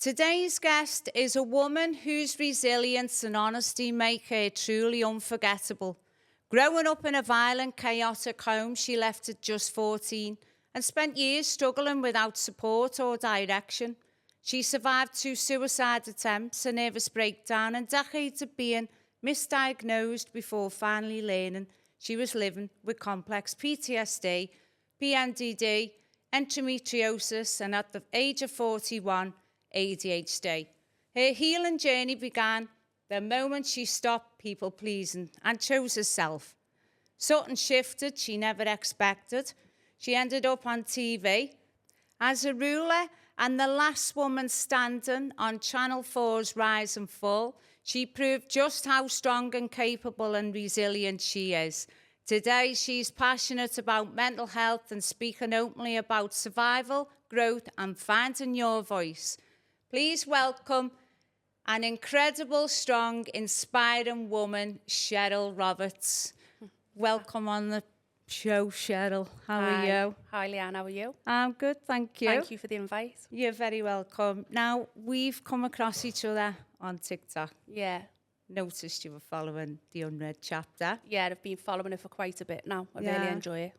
Today's guest is a woman whose resilience and honesty make her truly unforgettable. Growing up in a violent, chaotic home, she left at just 14 and spent years struggling without support or direction. She survived 2 suicide attempts, a nervous breakdown, and decades of being misdiagnosed before finally learning she was living with complex PTSD, PMDD, endometriosis, and at the age of 41, ADHD. Her healing journey began the moment she stopped people-pleasing and chose herself. Something shifted she never expected. She ended up on TV as a ruler and the last woman standing on Channel 4's Rise and Fall. She proved just how strong and capable and resilient she is. Today, she's passionate about mental health and speaking openly about survival, growth, and finding your voice. Please welcome an incredible, strong, inspiring woman, Cheryl Roberts. Welcome on the show, Sheryl. How are you? Hi, Leanne. How are you? I'm good, thank you. Thank you for the invite. You're very welcome. Now, we've come across each other on TikTok. Yeah. Noticed you were following the Unread Chapter. Yeah, I've been following it for quite a bit now. I really enjoy it.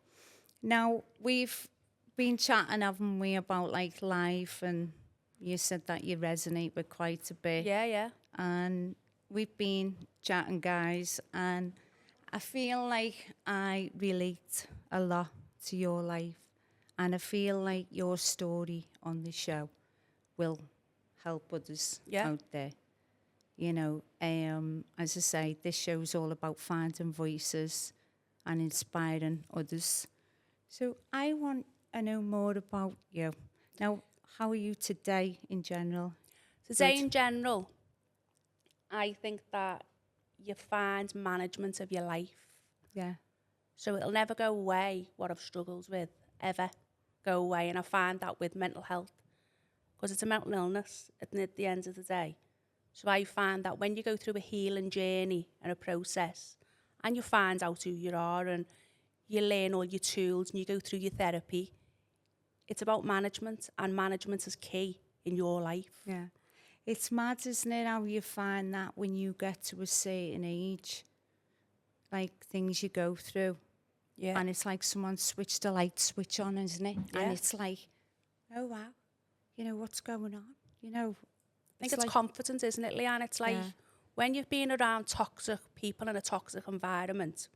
Now, we've been chatting, haven't we, about like life, and you said that you resonate with quite a bit. Yeah. And we've been chatting, guys, and I feel like I relate a lot to your life, and I feel like your story on the show will help others out there. You know, as I say, this show's all about finding voices and inspiring others. So I want to know more about you. Now, how are you today in general? Today in general, I think that you find management of your life. Yeah. So it'll never go away, what I've struggled with, ever go away. And I find that with mental health, because it's a mental illness at the end of the day. So I find that when you go through a healing journey and a process, and you find out who you are, and you learn all your tools, and you go through your therapy, it's about management, and management is key in your life. Yeah. It's mad, isn't it, how you find that when you get to a certain age, like things you go through. Yeah. And it's like someone switched a light switch on, isn't it? Yeah. And it's like, oh, wow, you know, what's going on? You know, I think it's like confidence, isn't it, Leanne? It's like when you've been around toxic people in a toxic environment,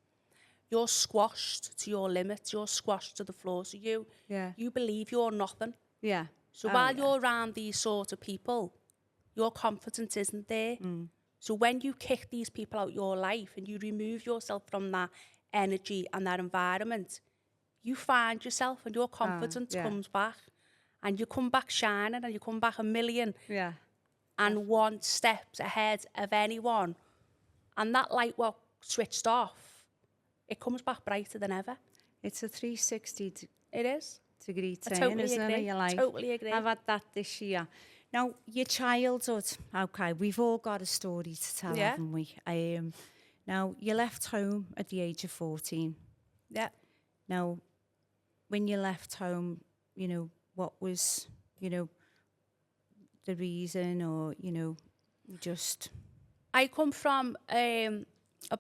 you're squashed to your limits, you're squashed to the floor. So you believe you're nothing. Yeah. So while you're around these sort of people, your confidence isn't there. So when you kick these people out your life and you remove yourself from that energy and that environment, you find yourself and your confidence comes back, and you come back shining, and you come back a million and 1 step ahead of anyone. And that light what switched off, it comes back brighter than ever. It's a 360 it is. degree turn, totally isn't agree. it, your life? Totally agree. I've had that this year. Now, your childhood, okay, we've all got a story to tell, haven't we? Now, you left home at the age of 14. Yeah. Now, when you left home, you know, what was, you know, the reason, or, you know, just... I come from a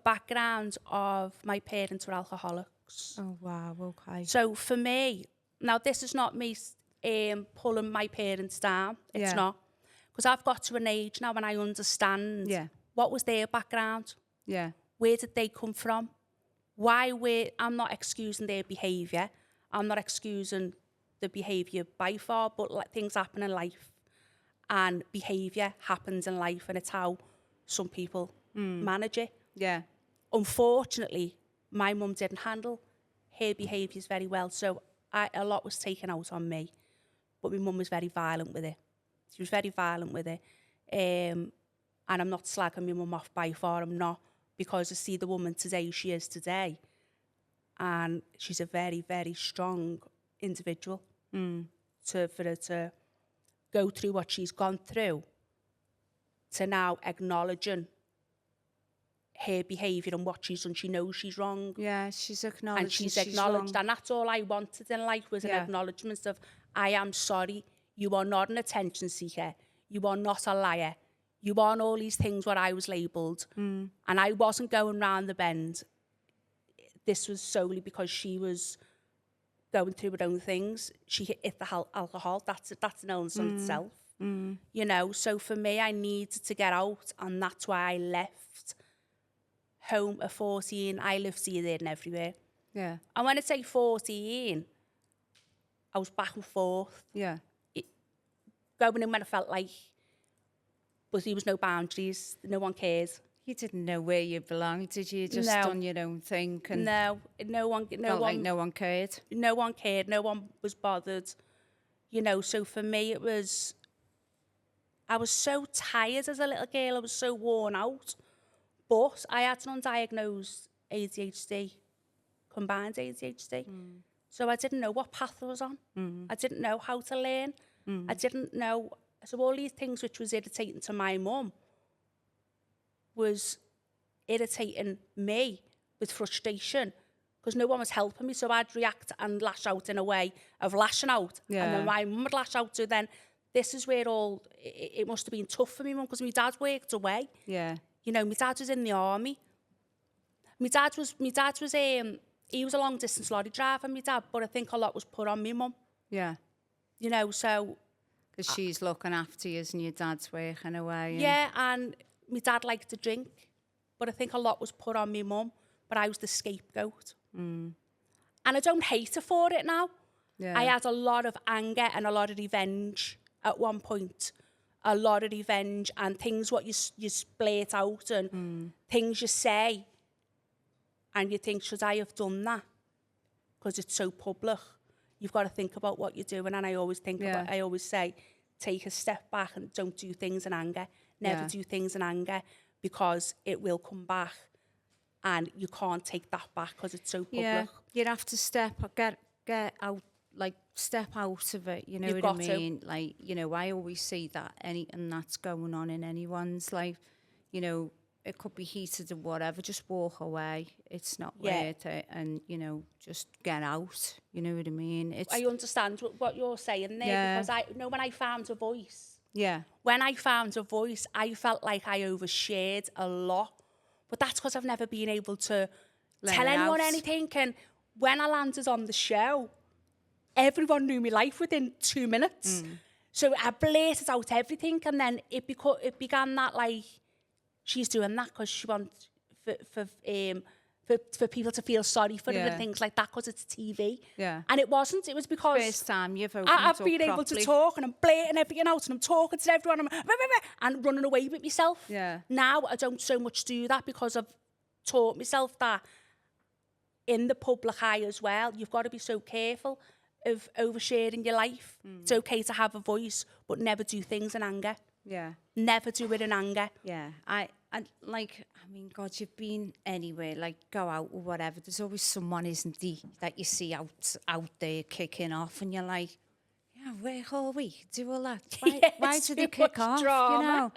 background of my parents were alcoholics. Oh, wow, okay. So for me, now this is not me pulling my parents down. It's not. Because I've got to an age now when I understand what was their background. Yeah. Where did they come from? I'm not excusing their behaviour. I'm not excusing the behaviour by far, but like, things happen in life. And behaviour happens in life, and it's how some people manage it. Yeah. Unfortunately, my mum didn't handle her behaviours very well, so a lot was taken out on me. But my mum was very violent with it. She was very violent with it. And I'm not slagging my mum off by far, I'm not, because I see the woman today who she is today. And she's a very, very strong individual. For her to go through what she's gone through, to now acknowledging her behaviour and what she's done. She knows she's wrong. Yeah, she's acknowledged. And she's acknowledged. And that's all I wanted in life, was an acknowledgement of, I am sorry, you are not an attention seeker. you are not a liar. You aren't all these things what I was labelled. And I wasn't going round the bend. This was solely because she was going through her own things. She hit the alcohol. That's an illness on itself. You know, so for me, I needed to get out, and that's why I left home at 14. I lived here, there and everywhere. Yeah. And when I say 14, I was back and forth. Yeah. Going in when I felt like, but there was no boundaries. No one cares. You didn't know where you belonged, did you? Just No. done your own thing. And No one like no one cared. No one cared. No one was bothered. You know, so for me, I was so tired as a little girl. I was so worn out. But I had an undiagnosed ADHD, combined ADHD. So I didn't know what path I was on. I didn't know how to learn. I didn't know. So all these things which was irritating to my mum was irritating me with frustration because no one was helping me. So I'd react and lash out in a way of lashing out. Yeah. And then my mum would lash out. So then this is where it must have been tough for me, mum, because my dad worked away. Yeah. You know, my dad was in the army. My dad was he was a long distance lorry driver, my dad, but I think a lot was put on me, mum. Yeah. You know, so... Because she's looking after you and your dad's working away. Yeah, and my dad liked to drink, but I think a lot was put on me mum, but I was the scapegoat. And I don't hate her for it now. Yeah. I had a lot of anger and a lot of revenge at one point. A lot of revenge and things what you blurt out and things you say. And you think, should I have done that? Because it's so public. You've got to think about what you're doing. And I always I always say, take a step back and don't do things in anger. Never do things in anger because it will come back and you can't take that back because it's so public. Yeah, you'd have to get out, like step out of it, you know You've what I got to. mean? Like, you know, I always say that anything that's going on in anyone's life, you know, it could be heated or whatever, just walk away. It's not worth it. And, you know, just get out. You know what I mean? I understand what you're saying there because I know when I found a voice. Yeah. When I found a voice, I felt like I overshared a lot. But that's because I've never been able to tell anyone anything. And when I landed on the show, everyone knew my life within 2 minutes. So I blurted out everything. And then it began that, like, she's doing that because she wants for people to feel sorry for her and things like that because it's TV. Yeah. And it wasn't. It was because First time you've opened I've up been able properly. to talk and I'm blurting everything out and I'm talking to everyone and running away with myself. Yeah. Now I don't so much do that because I've taught myself that in the public eye as well, you've got to be so careful of oversharing your life. It's okay to have a voice, but never do things in anger. Yeah. Never do it in anger. Yeah. I mean, God, you've been anywhere, like go out or whatever. There's always someone, isn't there, that you see out there kicking off and you're like, yeah, where are we? Do all that. Why do they kick off? Drama.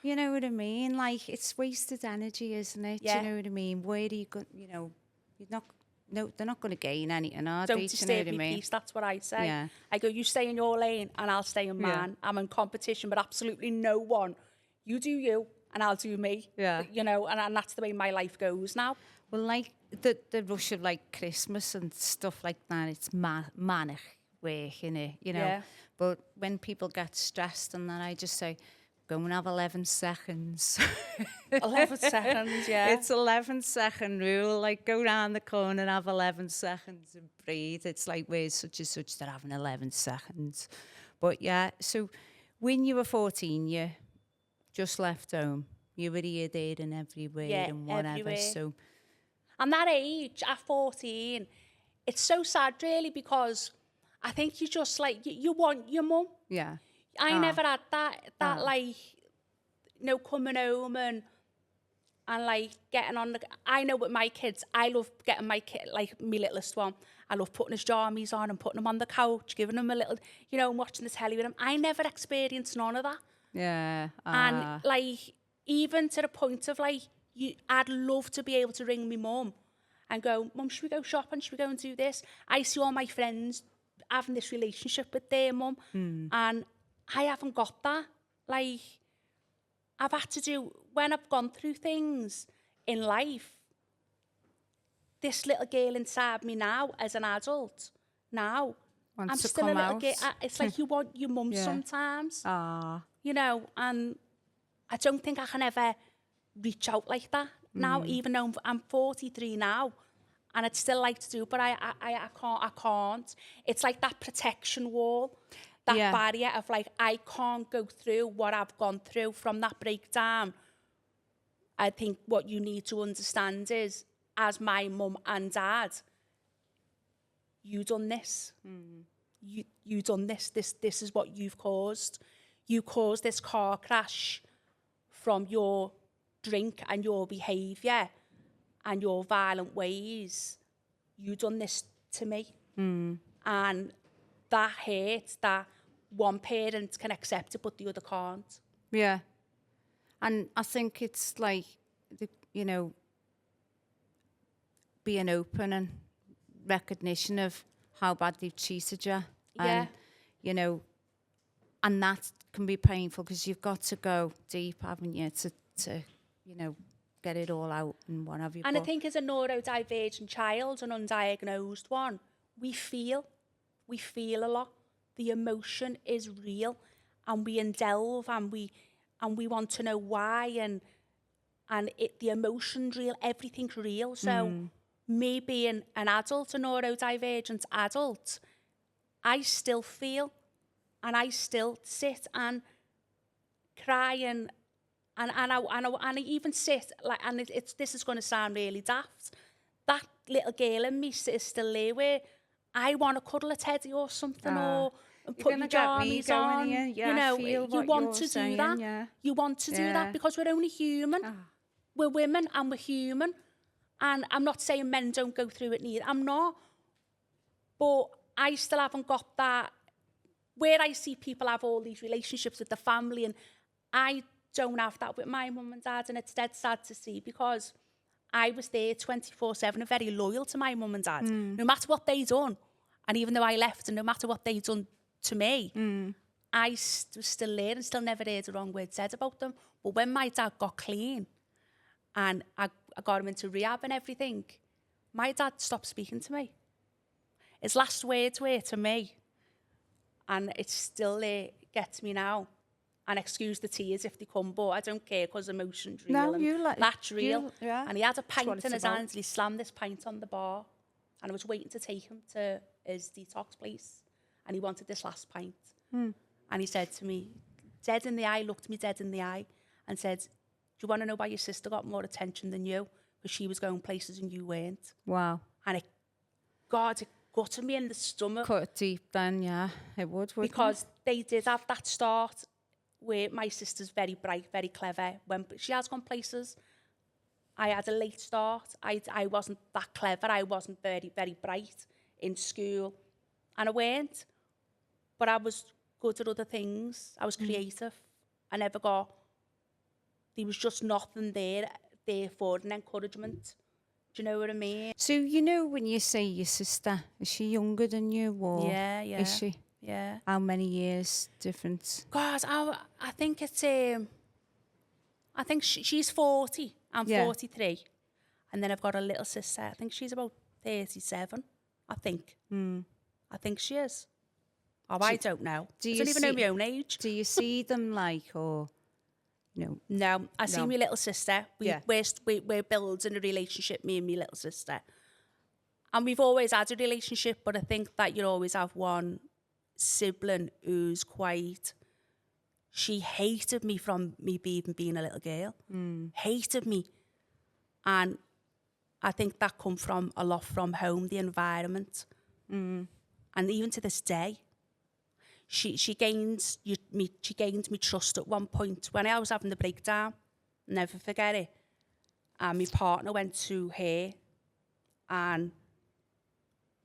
You know what I mean? Like, it's wasted energy, isn't it? Yeah. You know what I mean? Where are you going, you know, they're not going to gain anything, are they? Don't Do you know disturb what I me mean? peace, that's what I say. Yeah. I go, you stay in your lane and I'll stay in mine. I'm in competition, but absolutely no one. You do you and I'll do me. Yeah. You know, and that's the way my life goes now. Well, like the rush of like Christmas and stuff like that, it's manic work, innit? You know. Yeah. But when people get stressed and that, I just say, go and have 11 seconds. 11 seconds, yeah. It's 11-second rule. Like, go round the corner and have 11 seconds and breathe. It's like, where's such and such, they're having 11 seconds. But yeah, so when you were 14, you just left home. You were here, there and everywhere and whatever. Everywhere. So, And that age, at 14, it's so sad, really, because I think you just, like, you want your mum. yeah. I never had that like, you know, coming home and like getting on I know with my kids, I love getting my kid, like my littlest one, I love putting his jammies on and putting him on the couch, giving him a little, you know, and watching the telly with him. I never experienced none of that. Yeah. And like, even to the point of like, I'd love to be able to ring my mum and go, Mum, should we go shopping? Should we go and do this? I see all my friends having this relationship with their mum and I haven't got that. like, I've had to do, when I've gone through things in life, this little girl inside me now, as an adult, now, Wants I'm to still a come little out. girl. It's like you want your mum Yeah. sometimes, Ah. you know, and I don't think I can ever reach out like that now, even though I'm 43 now, and I'd still like to do, but I can't. It's like that protection wall, that Yeah. barrier of like, I can't go through what I've gone through from that breakdown. I think what you need to understand is, as my mum and dad, you done this. You done this. This is what you've caused. You caused this car crash from your drink and your behaviour and your violent ways. You done this to me. And that hurts that one parent can accept it but the other can't. Yeah. And I think it's like, you know, being open and recognition of how bad they've cheated you. Yeah. And, you know, and that can be painful because you've got to go deep, haven't you, to you know, get it all out and what have you. And I think as a neurodivergent child, an undiagnosed one, we feel a lot. The emotion is real, and we delve and we want to know why, and the emotion's real, everything's real. So me being an adult, a neurodivergent adult, I still feel, and I still sit and cry and I even sit like, and this is going to sound really daft. That little girl in me is still there where I want to cuddle a teddy or something, or put my jammies on. Here. Yeah, you know, I feel you what want you're to saying, do that. Yeah. You want to do that because we're only human. We're women and we're human. And I'm not saying men don't go through it neither. I'm not. But I still haven't got that. Where I see people have all these relationships with the family, and I don't have that with my mum and dad, and it's dead sad to see because I was there 24/7 and very loyal to my mum and dad, no matter what they done. And even though I left, and no matter what they done to me, I was still there and still never heard the wrong word said about them. But when my dad got clean and I got him into rehab and everything, my dad stopped speaking to me. His last words were to me, and it's still there, gets me now. And excuse the tears if they come, but I don't care because emotion's real. No, and you like that's real. Yeah. And he had a pint what in it's his about. hands, and he slammed this pint on the bar. And I was waiting to take him to his detox place, and he wanted this last pint. And he said to me, dead in the eye, looked me dead in the eye, and said, "Do you want to know why your sister got more attention than you? Because she was going places and you weren't." Wow. And it gutted me in the stomach. Cut deep then, yeah. It would, wouldn't Because they did have that start where my sister's very bright, very clever. When she has gone places, I had a late start. I wasn't that clever. I wasn't very, very bright in school. And I weren't. But I was good at other things. I was creative. I never got... There was just nothing there for an encouragement. Do you know what I mean? So, you know, when you say your sister, is she younger than you, or Yeah. is she? Yeah. How many years difference? God, I think it's... I think she's 40. I'm 43. And then I've got a little sister. I think she's about 37. I think. I think she is. Oh, I don't know. I don't even know my own age. Do you see them like, or, you know? No, I see my little sister. Yeah. We're building a relationship, me and my little sister. And we've always had a relationship, but I think that you always have one sibling who's quite... She hated me from me even being a little girl. Hated me. And I think that come from a lot from home, the environment. And even to this day, she gained me trust at one point. When I was having the breakdown, never forget it. And my partner went to her, and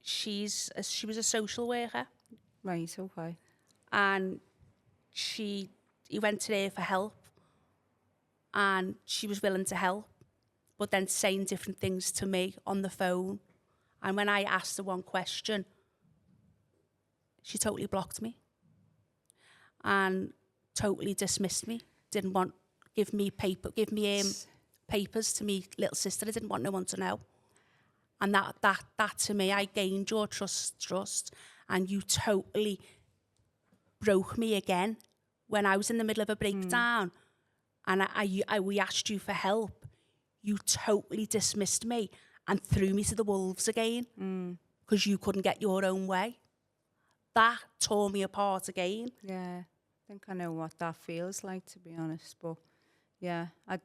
she was a social worker. Right, okay. And he went to her for help, and she was willing to help, but then saying different things to me on the phone. And when I asked her one question, she totally blocked me. And totally dismissed me. Didn't want give me papers to me little sister. I didn't want no one to know. And that to me, I gained your trust, and you totally broke me again when I was in the middle of a breakdown, and we asked you for help. You totally dismissed me and threw me to the wolves again because you couldn't get your own way. That tore me apart again. Yeah, I think I know what that feels like, to be honest. But yeah, I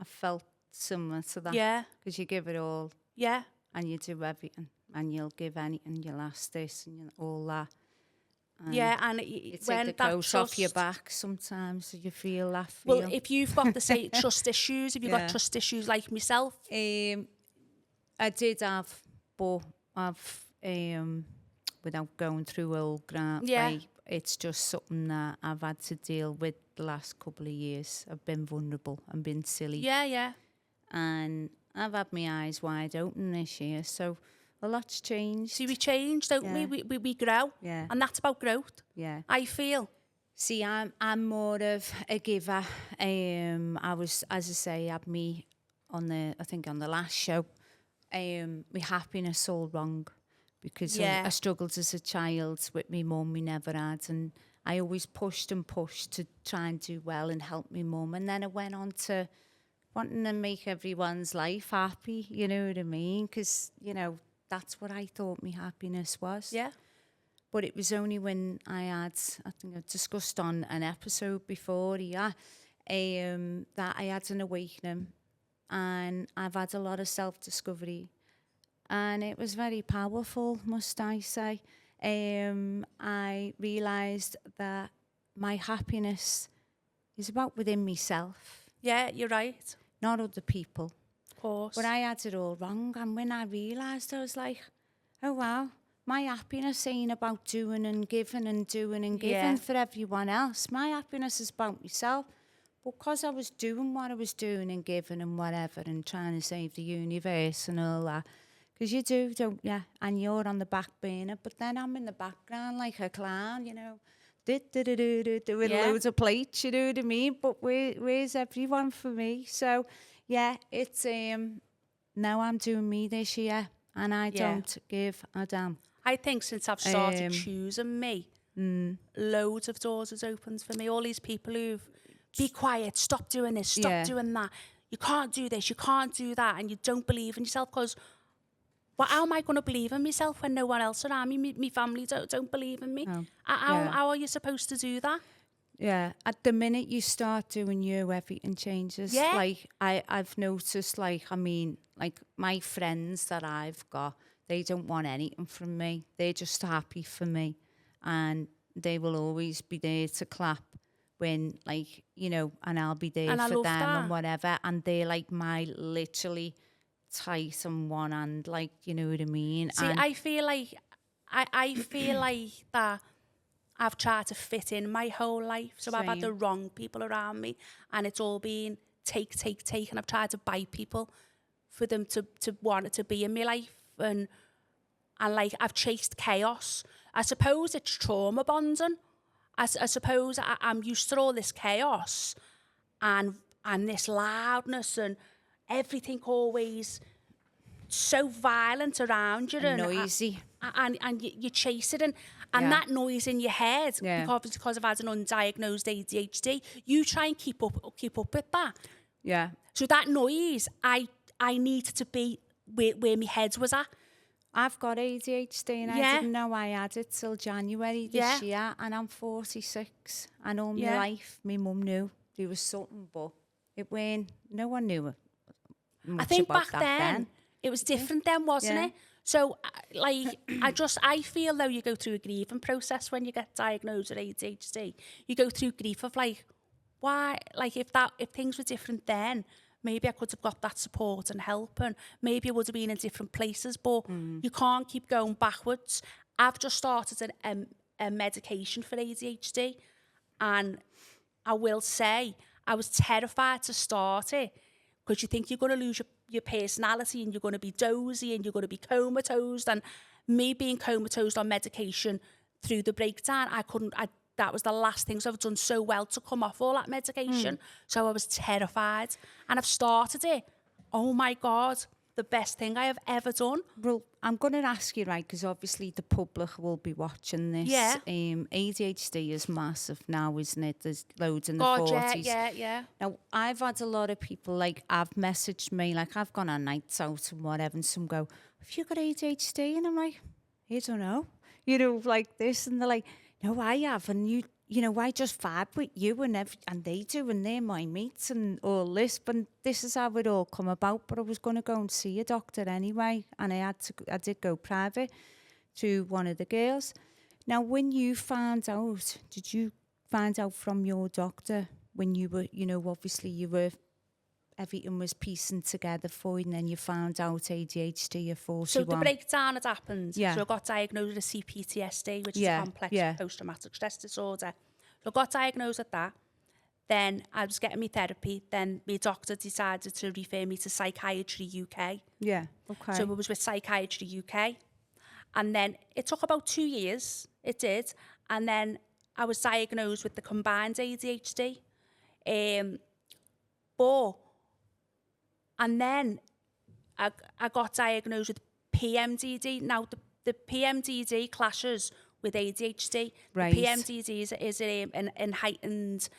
felt similar to that. Yeah. Because you give it all. Yeah. And you do everything. And you'll give anything. You'll ask this and all that. And and you when take the that coat off your back sometimes. So you feel that feel. Well, if you've got the same trust issues, if you've got trust issues like myself. I did have, but I've, without going through all grant, it's just something that I've had to deal with the last couple of years. I've been vulnerable and been silly. Yeah. And I've had my eyes wide open this year, so a lot's changed. See, we change, don't we? We grow. Yeah. And that's about growth. Yeah. I feel. See, I'm more of a giver. I was, as I say, had me on the last show, my happiness all wrong because I struggled as a child with my mum. We never had, and I always pushed and pushed to try and do well and help my mum. And then I went on to wanting to make everyone's life happy. You know what I mean? Because that's what I thought my happiness was. Yeah. But it was only when I think I discussed on an episode before, that I had an awakening, and I've had a lot of self-discovery, and it was very powerful, must I say. I realised that my happiness is about within myself. Yeah, you're right. Not other people. Of course. But I had it all wrong, and when I realised, I was like, oh wow, my happiness ain't about doing and giving and doing and giving for everyone else. My happiness is about myself. Because I was doing what I was doing and giving and whatever and trying to save the universe and all that. Because you do, don't you? And you're on the back burner. But then I'm in the background like a clown, doing loads of plates, you know what I mean? But where's everyone for me? So, it's, now I'm doing me this year. And I don't give a damn. I think since I've started choosing me, loads of doors has opened for me. All these people who've, be quiet, stop doing this, stop doing that. You can't do this, you can't do that. And you don't believe in yourself because, well, how am I going to believe in myself when no one else around me, my family don't believe in me? How are you supposed to do that? Yeah, at the minute you start doing you, everything changes. Yeah. Like, I've noticed, like my friends that I've got, they don't want anything from me. They're just happy for me. And they will always be there to clap when, and I'll be there for them and whatever. And they're like my literally tight on one hand, you know what I mean? See, and I feel like that I've tried to fit in my whole life. So I've had the wrong people around me, and it's all been take. And I've tried to buy people for them to want to be in my life. And I've chased chaos. I suppose it's trauma bonding. I suppose I'm used to all this chaos and this loudness and everything always so violent around you. And noisy. And you chase it. And that noise in your head, because I've had an undiagnosed ADHD, you try and keep up with that. Yeah. So that noise, I needed to be where my head was at. I've got ADHD and I didn't know I had it till January this year, and I'm 46. And all my life, my mum knew there was something, but no one knew much. I think about back that then it was different then, wasn't it? So, I feel though you go through a grieving process when you get diagnosed with ADHD. You go through grief of why, if things were different then, maybe I could have got that support and help, and maybe I would have been in different places, but you can't keep going backwards. I've just started a medication for ADHD, and I will say I was terrified to start it because you think you're going to lose your personality and you're going to be dozy and you're going to be comatose. And me being comatose on medication through the breakdown, that was the last things I've done so well to come off all that medication. So I was terrified. And I've started it. Oh my God, the best thing I have ever done. Well, I'm going to ask you, right, because obviously the public will be watching this. Yeah. ADHD is massive now, isn't it? There's loads in the God, 40s. yeah. Now, I've had a lot of people, like, I've messaged me, like, I've gone on nights out and whatever, and some go, have you got ADHD? And I'm like, I don't know. You know, like this, and they're like, no, I have, and you know, I just vibe with you, and they do, and they're my mates, and all this, but this is how it all come about. But I was going to go and see a doctor anyway, and I did go private to one of the girls. Now, when you found out, did you find out from your doctor when you were, you know, obviously everything was piecing together for you, and then you found out ADHD at 41? So the breakdown had happened. Yeah. So I got diagnosed with a CPTSD, which is Yeah, a complex yeah. post-traumatic stress disorder. So I got diagnosed with that. Then I was getting my therapy. Then my doctor decided to refer me to Psychiatry UK. Yeah, okay. So I was with Psychiatry UK. And then it took about 2 years. It did. And then I was diagnosed with the combined ADHD. And then I got diagnosed with PMDD. Now, the PMDD clashes with ADHD. Right. The PMDD is an heightened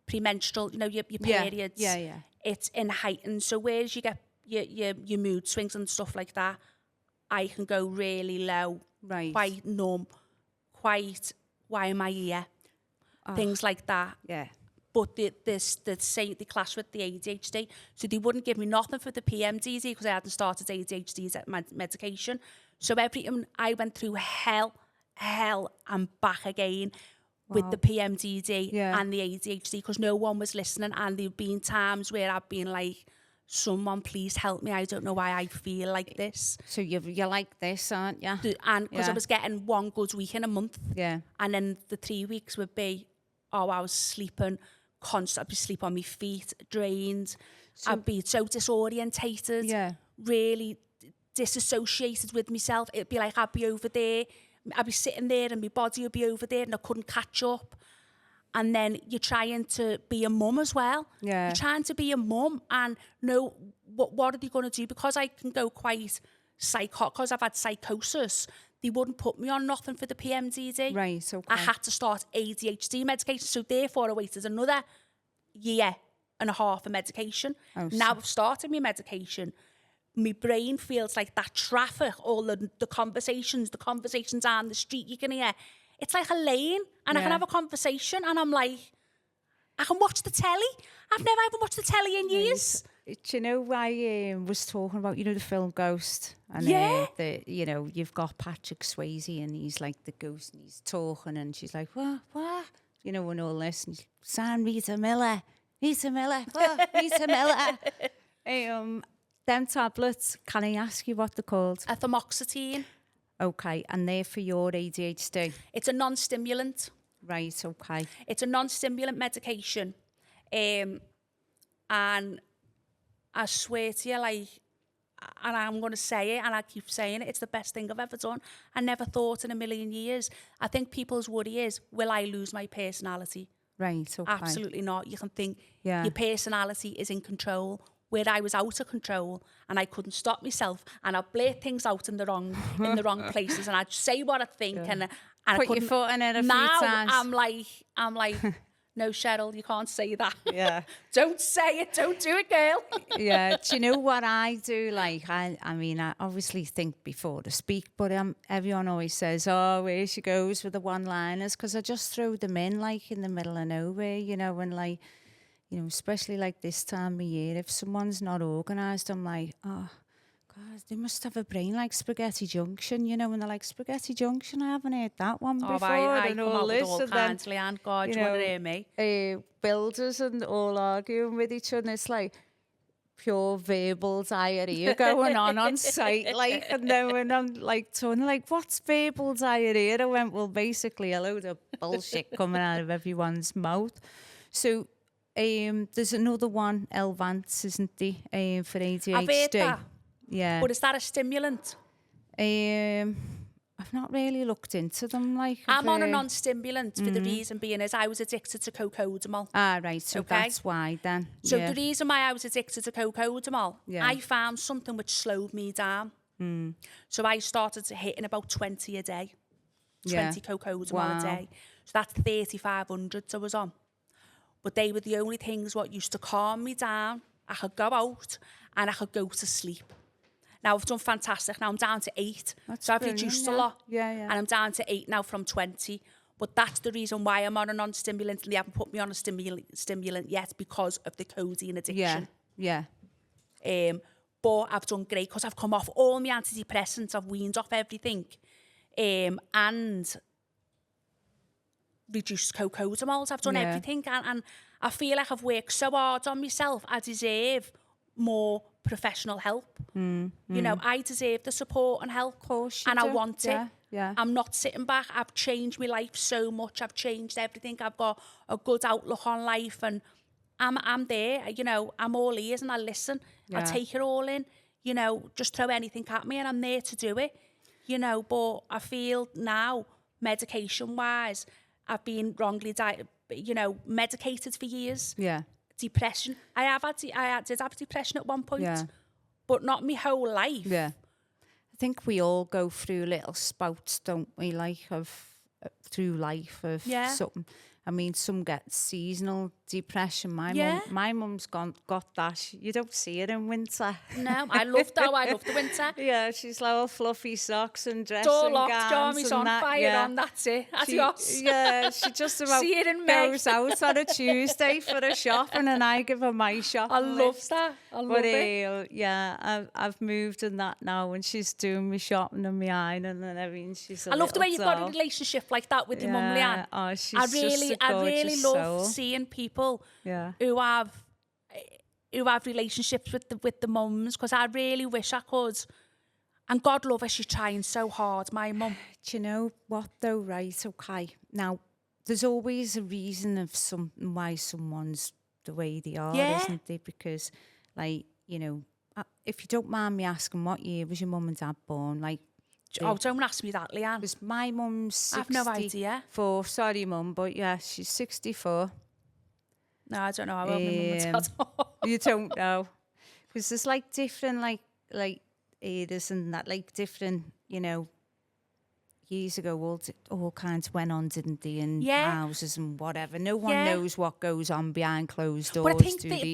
premenstrual, you know, your periods. Yeah. It's in heightened. So whereas you get your mood swings and stuff like that, I can go really low, Right. quite numb, quite, why am I here? Things like that. Yeah. But they clash with the ADHD. So they wouldn't give me nothing for the PMDD because I hadn't started ADHD medication. So everything, I went through hell and back again with the PMDD and the ADHD because no one was listening. And there've been times where I've been like, someone please help me. I don't know why I feel like this. So you're like this, aren't you? And because I was getting one good week in a month. Yeah. And then the 3 weeks would be, I was sleeping constant. I'd be sleep on my feet, drained. I'd be so disorientated, really disassociated with myself. It'd be like I'd be over there, I'd be sitting there and my body would be over there and I couldn't catch up. And then you're trying to be a mum as well. Yeah. You're trying to be a mum and know what are they going to do? Because I can go quite because I've had psychosis, they wouldn't put me on nothing for the PMDD. Right, okay. I had to start ADHD medication. So therefore I waited another year and a half of medication. Now I've started my medication. My brain feels like that traffic, all the conversations on the street you can hear. It's like a lane and I can have a conversation and I'm like, I can watch the telly. I've never ever watched the telly in years. Do you know, I was talking about, you know, the film Ghost? And you know, you've got Patrick Swayze and he's like the ghost and he's talking and she's like, what? You know, and all this. And he's Sam, Rita Miller, Rita Miller. Them tablets, can I ask you what they're called? Ethamoxetine. Okay, and they're for your ADHD? It's a non-stimulant. Right, okay. It's a non-stimulant medication. And I swear to you, like, and I'm going to say it, and I keep saying it, it's the best thing I've ever done. I never thought in a million years. I think people's worry is, will I lose my personality? Right, okay. Absolutely not. You can think your personality is in control, where I was out of control and I couldn't stop myself and I'd blurt things out in the wrong places and I'd say what I think and put your foot in it a few now times. I'm like, no, Cheryl, you can't say that. Yeah. Don't say it. Don't do it, girl. Yeah. Do you know what I do? Like, I mean, I obviously think before to speak, but everyone always says, oh, here she goes with the one-liners, because I just throw them in, like, in the middle of nowhere, you know, and, like, you know, especially like this time of year, if someone's not organised, I'm like, oh, God, they must have a brain like Spaghetti Junction, you know, and they're like, Spaghetti Junction, I haven't heard that one before. I and come all out with this, all and kinds, Leanne. God, you want to hear me? Builders and all arguing with each other, and it's like pure verbal diarrhea going on site, like, and then when I'm like, Tony, like, what's verbal diarrhea? I went, well, basically a load of bullshit coming out of everyone's mouth. So, there's another one, Elvance, isn't there, for ADHD? I've heard that. Yeah. But is that a stimulant? I I've not really looked into them. Like, I'm on a non-stimulant for the reason being is I was addicted to cocodamol. Right, so Okay. that's why then. So the reason why I was addicted to cocodamol, Yeah. I found something which slowed me down. So I started hitting about 20 a day, 20 cocodamol a day. So that's 3,500 I was on. But they were the only things what used to calm me down. I could go out and I could go to sleep. Now, I've done fantastic. Now I'm down to 8. So I've reduced a lot. And I'm down to 8 now from 20. But that's the reason why I'm on a non-stimulant and they haven't put me on a stimulant yet because of the codeine addiction. But I've done great because I've come off all my antidepressants. I've weaned off everything. And reduced cocodamols. I've done everything. And I feel like I've worked so hard on myself. I deserve more professional help. You know, I deserve the support and help. Of course you and do. I want it. Yeah. I'm not sitting back. I've changed my life so much. I've changed everything. I've got a good outlook on life and I'm there, you know, I'm all ears and I listen. I take it all in, you know, just throw anything at me and I'm there to do it, you know, but I feel now, medication-wise, I've been wrongly, medicated for years. Depression. I did have depression at one point, but not my whole life. I think we all go through little spouts, don't we, like, through life of something. I mean, some get seasonal depression. My mum's got that. You don't see it in winter. No, I love the winter. Yeah, she's like all fluffy socks and dressing Door locked, gowns Jarmy's on that, fire on, that's it. She just about See it in goes out on a Tuesday for a shopping and I give her my shopping I love list. that. I love it. Yeah, I've moved in that now and she's doing my shopping and my ironing and everything. She's I love the way you've got a relationship like that with your mum, Leanne. Oh, she's I really love soul. seeing people who have relationships with the mums because I really wish I could. And God love her, she's trying so hard, my mum. Do you know what though? Right, okay. Now, there's always a reason of something why someone's the way they are, isn't there? Because, like, you know, if you don't mind me asking, what year was your mum and dad born? Like, don't ask me that, Leanne. Because my mum's 64. I've no idea. Sorry, mum, but yeah, she's 64. No, I don't know how old my mum and dad are. You don't know. Because there's like different, like eras and that, like different, you know, years ago, all kinds went on, didn't they? In houses and whatever. No one knows what goes on behind closed doors. But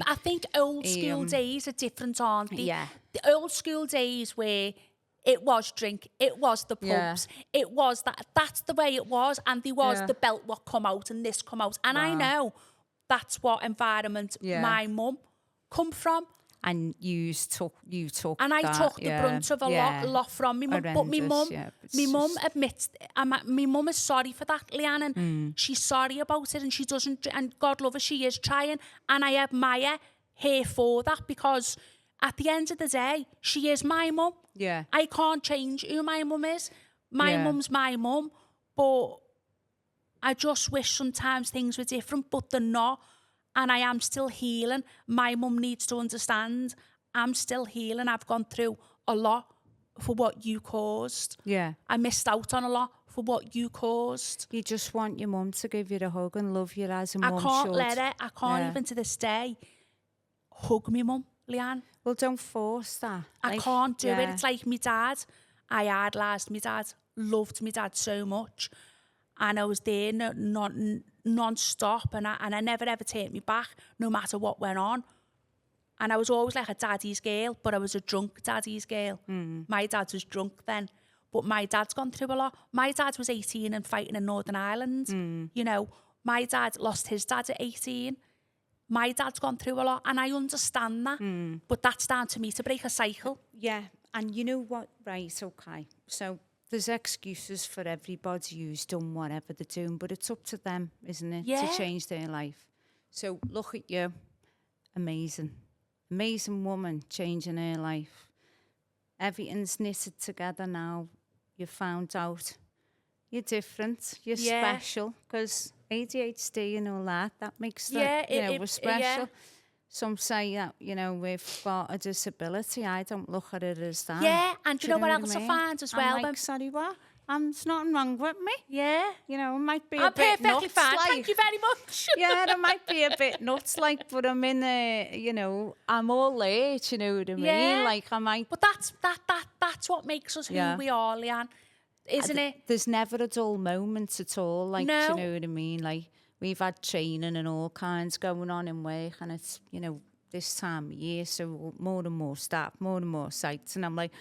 I think old school days are different, aren't they? Yeah. The old school days where it was drink, it was the pubs, it was that. That's the way it was, and there was the belt what come out and this come out, and I know that's what environment my mum come from. And you took and I took the brunt of a lot from me mum. But my mum admits, my mum is sorry for that, Leanne, and she's sorry about it, and she doesn't. And God love her, she is trying, and I admire her for that because at the end of the day, she is my mum. Yeah, I can't change who my mum is. My mum's my mum, but I just wish sometimes things were different, but they're not. And I am still healing. My mum needs to understand I'm still healing. I've gone through a lot for what you caused. Yeah. I missed out on a lot for what you caused. You just want your mum to give you a hug and love you as a mum should. I can't even to this day hug me mum, Leanne. Well, don't force that. I can't do it. It's like my dad. I idolised my dad, loved my dad so much. And I was there non-stop and I never ever take me back no matter what went on. And I was always like a daddy's girl, but I was a drunk daddy's girl. My dad was drunk then, but my dad's gone through a lot. My dad was 18 and fighting in Northern Ireland. You know, my dad lost his dad at 18. My dad's gone through a lot and I understand that, but that's down to me to break a cycle. Yeah, and you know what? Right, okay. So there's excuses for everybody who's done whatever they're doing, but it's up to them, isn't it, to change their life. So look at you. Amazing. Amazing woman changing her life. Everything's knitted together now. You found out you're different, you're special, because ADHD and all that makes that, we're special. Some say that, you know, we've got a disability. I don't look at it as that. Yeah, and do you know what else I find as well? I'm like, sorry, what? there's nothing wrong with me. Yeah. You know, it might be a I'm bit perfectly nuts, fine. like. Thank you very much. Yeah, it might be a bit nuts, like, but I'm in a, you know, I'm all late, you know what I mean? Yeah. Like, I might... But that's what makes us who Yeah. we are, Leanne. Isn't it? There's never a dull moment at all, like, No. do you know what I mean? Like, we've had training and all kinds going on in work, and it's, you know, this time of year, so more and more staff, more and more sites, and I'm like,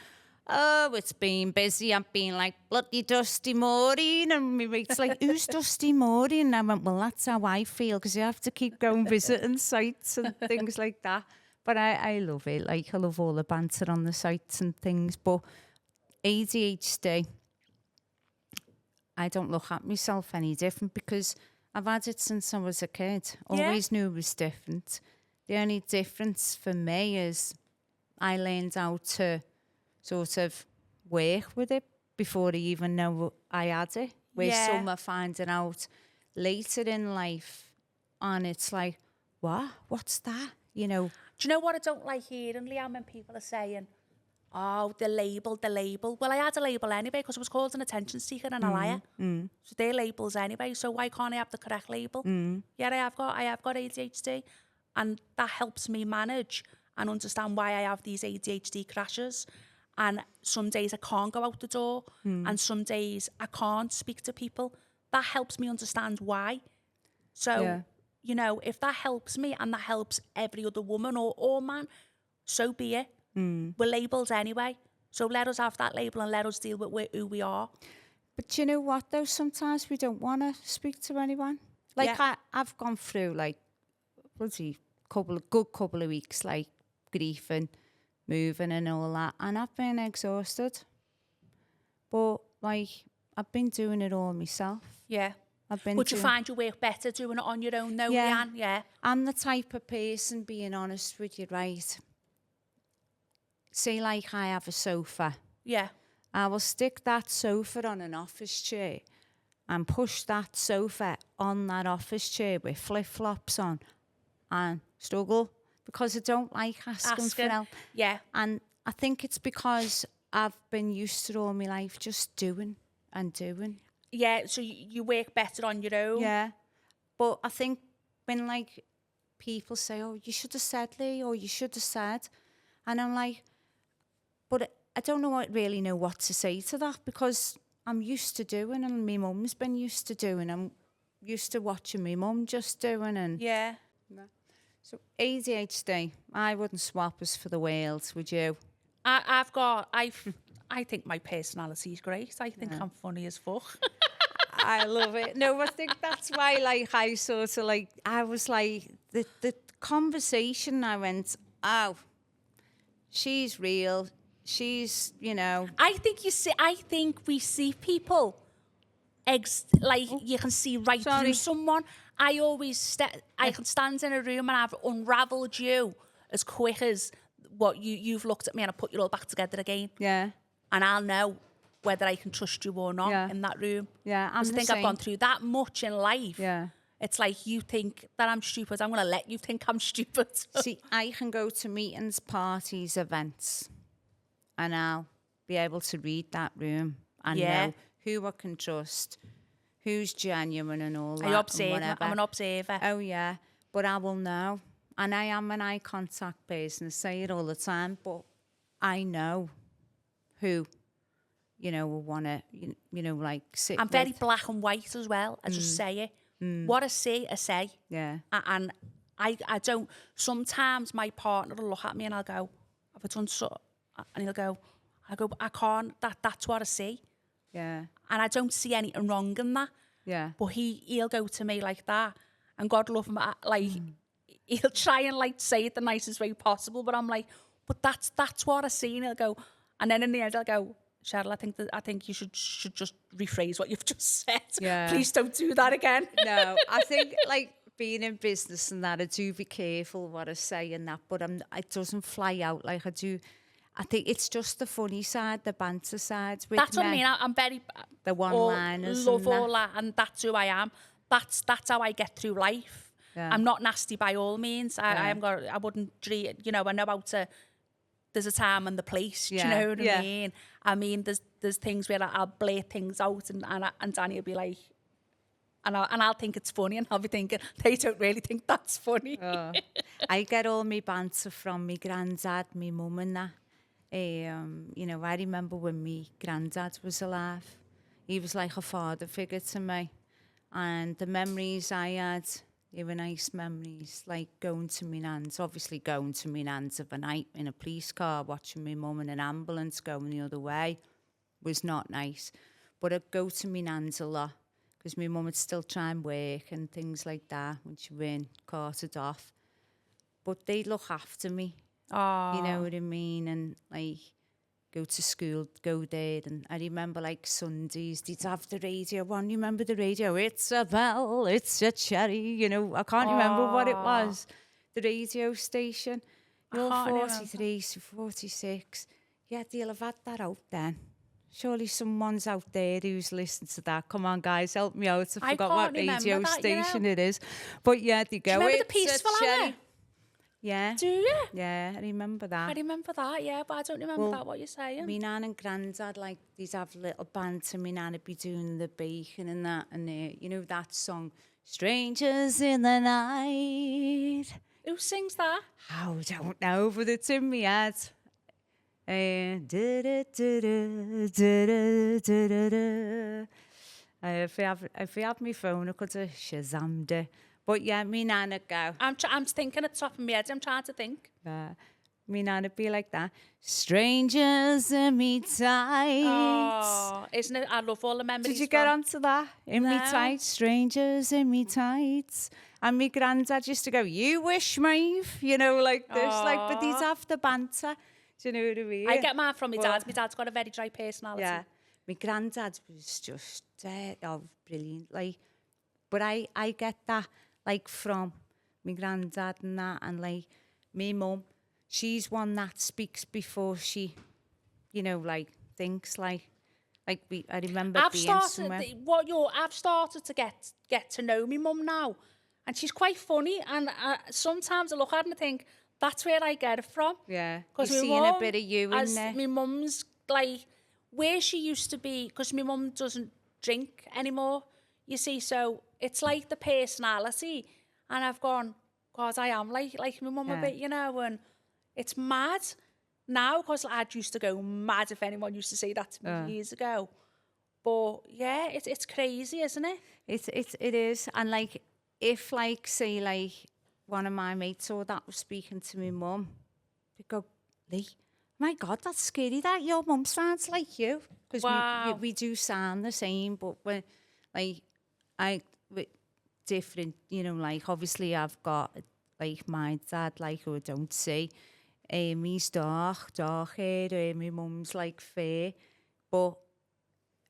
oh, it's been busy. I've been like, bloody Dusty Maureen, and my mate's like, who's Dusty Maureen? And I went, well, that's how I feel, because you have to keep going visiting sites and things like that. But I love it. Like, I love all the banter on the sites and things, but ADHD... I don't look at myself any different because I've had it since I was a kid. Always knew it was different. The only difference for me is I learned how to sort of work with it before I even know I had it. Where some are finding out later in life, and it's like, what? What's that? You know. Do you know what I don't like hearing, Leanne, when people are saying, oh, the label. Well, I had a label anyway because I was called an attention seeker and a liar. So they're labels anyway. So why can't I have the correct label? Yeah, I have got ADHD, and that helps me manage and understand why I have these ADHD crashes. And some days I can't go out the door, and some days I can't speak to people. That helps me understand why. So, you know, if that helps me and that helps every other woman or man, so be it. We're labelled anyway. So let us have that label and let us deal with who we are. But you know what, though? Sometimes we don't want to speak to anyone. Like, I've gone through, like, bloody good couple of weeks, like, grief and moving and all that. And I've been exhausted. But, like, I've been doing it all myself. Yeah. But you find you work better doing it on your own, though, Leanne? Yeah. I'm the type of person, being honest with you, right? Say, like, I have a sofa. Yeah. I will stick that sofa on an office chair and push that sofa on that office chair with flip-flops on and struggle because I don't like asking for help. Yeah. And I think it's because I've been used to all my life just doing and doing. Yeah, so you work better on your own. Yeah. But I think when, like, people say, oh, you should have said, Lee, or you should have said, and I'm like, but I don't really know what to say to that because I'm used to doing, and my mum's been used to doing. I'm used to watching my mum just doing. And yeah. So ADHD, I wouldn't swap us for the world, would you? I think my personality is great. I think I'm funny as fuck. I love it. No, I think that's why, like, I sort of, like, I was like, the conversation, I went, oh, she's real. She's, you know. I think we see people, you can see through someone. I always, I can stand in a room and I've unravelled you as quick as what you've looked at me and I put you all back together again. Yeah. And I'll know whether I can trust you or not in that room. Yeah, I think I've gone through that much in life. Yeah. It's like you think that I'm stupid. I'm going to let you think I'm stupid. See, I can go to meetings, parties, events, and I'll be able to read that room and know who I can trust, who's genuine and all that. I'm an observer. Oh, yeah. But I will know. And I am an eye contact person. I say it all the time, but I know who, you know, will want to, you know, like sit I'm very black and white as well. I just say it. What I say, I say. Yeah. And I don't, sometimes my partner will look at me and I'll go, have I done so? And he'll go, I can't, that's what I see. Yeah. And I don't see anything wrong in that. Yeah. But he'll go to me like that. And God love him, like, he'll try and, like, say it the nicest way possible. But I'm like, but that's what I see. And he'll go, and then in the end I'll go, Cheryl, I think you should just rephrase what you've just said. Yeah. Please don't do that again. No, I think, like, being in business and that, I do be careful what I say and that, but it doesn't fly out like I do. I think it's just the funny side, the banter side. That's what I mean. I'm very the one-liners. Love all that, and that's who I am. That's how I get through life. Yeah. I'm not nasty by all means. I wouldn't, you know, I know how to. There's a time and the place. Do you know what I mean? I mean, there's things where I'll blurt things out and Danny will be like, and I'll think it's funny, and I'll be thinking, they don't really think that's funny. Oh. I get all my banter from my granddad, my mum and that. You know, I remember when my granddad was alive. He was like a father figure to me. And the memories I had, they were nice memories, like going to my nan's, obviously going to my nan's of a night in a police car, watching my mum in an ambulance going the other way was not nice. But I'd go to my nan's a lot because my mum would still try and work and things like that when she weren't carted off. But they'd look after me. Oh. You know what I mean? And like go to school, go there. And I remember like Sundays, they'd have the radio on. You remember the radio? It's a bell, it's a cherry. You know, I can't remember what it was. The radio station. You're 43 to 46. Yeah, they'll have had that out then. Surely someone's out there who's listened to that. Come on, guys, help me out. I forgot what radio that, station it is. But yeah, they go. Do you remember the Peaceful Hour? Yeah. Do you? Yeah, I remember that. I remember that, yeah, but I don't remember that, what you're saying. Me nan and granddad, like, they'd have little banter. Me nan would be doing the baking and that. And, you know, that song, Strangers in the Night. Who sings that? I don't know, but it's in my head. If you have my phone, I could have Shazammed it. But yeah, me nana go. I'm thinking at the top of my head. I'm trying to think. Me nana be like that. Strangers in me tights. Oh, isn't it? I love all the memories. Did you get onto that? In me tights, strangers in me tights. And me granddad used to go, you wish, Maeve, you know, like this, like, but these have the banter. Do you know what I mean? I get mine from my dad. My dad's got a very dry personality. Yeah, my granddad was just brilliant. Like, but I get that like from my granddad and that, and like me mum, she's one that speaks before she, you know, like thinks. Like I remember I've being started somewhere. I've started to get to know my mum now, and she's quite funny. And sometimes I look at her and I think, that's where I get it from. Yeah, because you're seeing a bit of you in there. My mum's like where she used to be, because my mum doesn't drink anymore. You see, so it's like the personality, and I've gone, God, I am like my mum a bit, you know, and it's mad now because I used to go mad if anyone used to say that to me years ago. But yeah, it's crazy, isn't it? It is, and like if like say like one of my mates or that was speaking to my mum, they go, Lee, my God, that's scary that your mum sounds like you, because we do sound the same, but when like with different, you know, like obviously I've got like my dad, like who I don't see, he's dark hair, my mum's like fair, but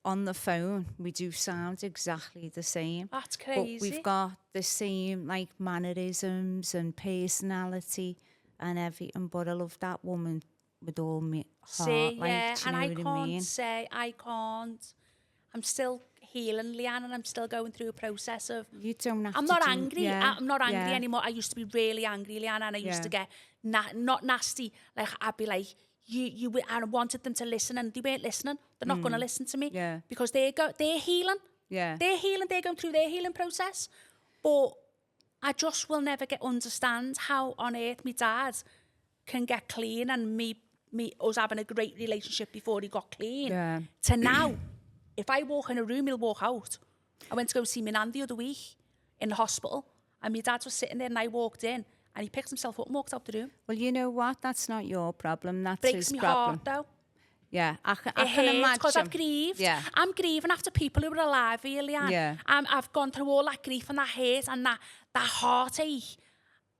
on the phone we do sound exactly the same. That's crazy. But we've got the same like mannerisms and personality and everything. But I love that woman with all my heart. See, like, yeah, do you and know what I mean? I can't. I'm still healing, Leanne, and I'm still going through a process of. You don't have I'm to not do, angry. Yeah, I'm not angry anymore. I used to be really angry, Leanne, and I used to get not nasty. Like I'd be like, you, and I wanted them to listen, and they weren't listening. They're not going to listen to me because they're healing. Yeah, they're healing. They're going through their healing process. But I just will never understand how on earth my dad can get clean, and us having a great relationship before he got clean to now. If I walk in a room, he'll walk out. I went to go see my nan the other week in the hospital, and my dad was sitting there, and I walked in, and he picked himself up and walked out the room. Well, you know what? That's not your problem. That's Breaks his my problem. heart, though. Yeah, I can hurts because imagine. I've grieved. Yeah. I'm grieving after people who are alive here, Leanne. Yeah. I've gone through all that grief and that hurt and that heartache,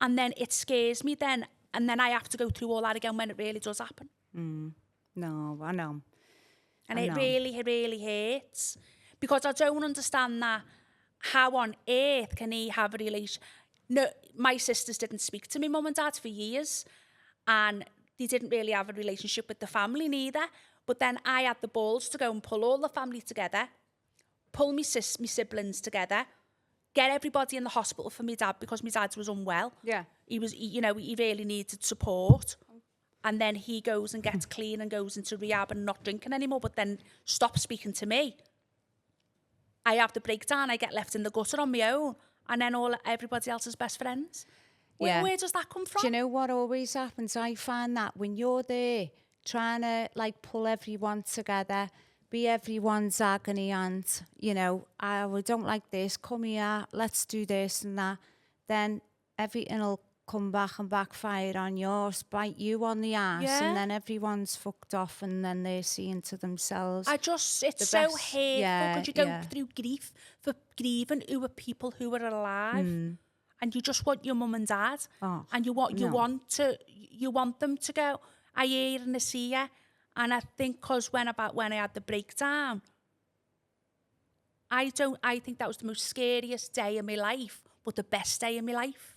and then it scares me then, and then I have to go through all that again when it really does happen. No, I know. And it really hurts because I don't understand that. How on earth can he have a relation? No, my sisters didn't speak to me mum and dad for years, and they didn't really have a relationship with the family neither. But then I had the balls to go and pull all the family together, pull my siblings together, get everybody in the hospital for my dad because my dad was unwell. Yeah. He really needed support. and then he goes and gets clean and goes into rehab and not drinking anymore, but then stops speaking to me. I have the breakdown, I get left in the gutter on my own, and then everybody else is best friends. Where does that come from? Do you know what always happens? I find that when you're there trying to like pull everyone together, be everyone's agony aunt, you know, we don't like this, come here, let's do this and that, then everything will come back and backfire on yours, bite you on the ass, and then everyone's fucked off, and then they're seeing to themselves. It's so hateful because you go through grief for grieving who are people who are alive, and you just want your mum and dad, and you want them to go, I hear and I see you, and I think because when I had the breakdown, I think that was the most scariest day of my life, but the best day of my life.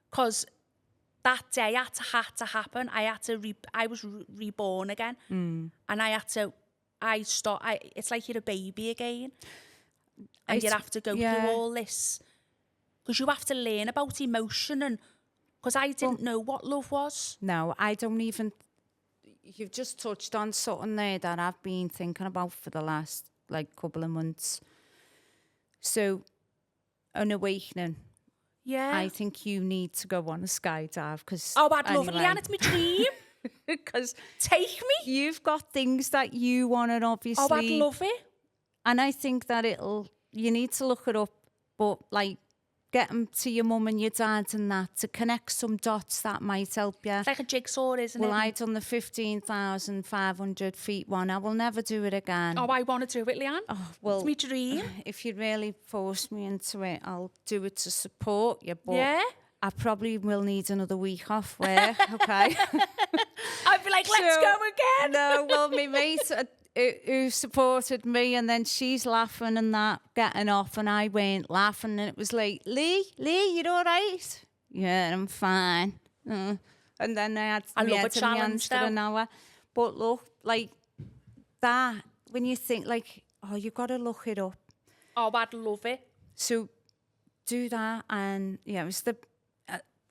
Because that day had to happen. I was reborn again. And it's like you're a baby again. And you have to go through all this. Because you have to learn about emotion. And because I didn't know what love was. No, I don't even... You've just touched on something there that I've been thinking about for the last, couple of months. So, an awakening. Yeah. I think you need to go on a skydive because... Oh, I'd love it, Leanne. It's my dream. Because... Take me. You've got things that you want and obviously... Oh, I'd love it. And I think that you need to look it up, but get them to your mum and your dad and that to connect some dots that might help you. It's like a jigsaw, isn't it? Well, I done the 15,500 feet one. I will never do it again. Oh, I want to do it, Leanne. Oh, well, it's my dream. If you really force me into it, I'll do it to support you. But yeah. I probably will need another week off work, okay? I'd be like, let's go again. No, well, my mate... who supported me, and then she's laughing and that, getting off, and I weren't laughing, and it was like, Lee, you're all right? Yeah, I'm fine. And then I had I my love a head in my hands challenge, for an hour. But look, that, when you think, you got to look it up. Oh, I'd love it. So do that, and it was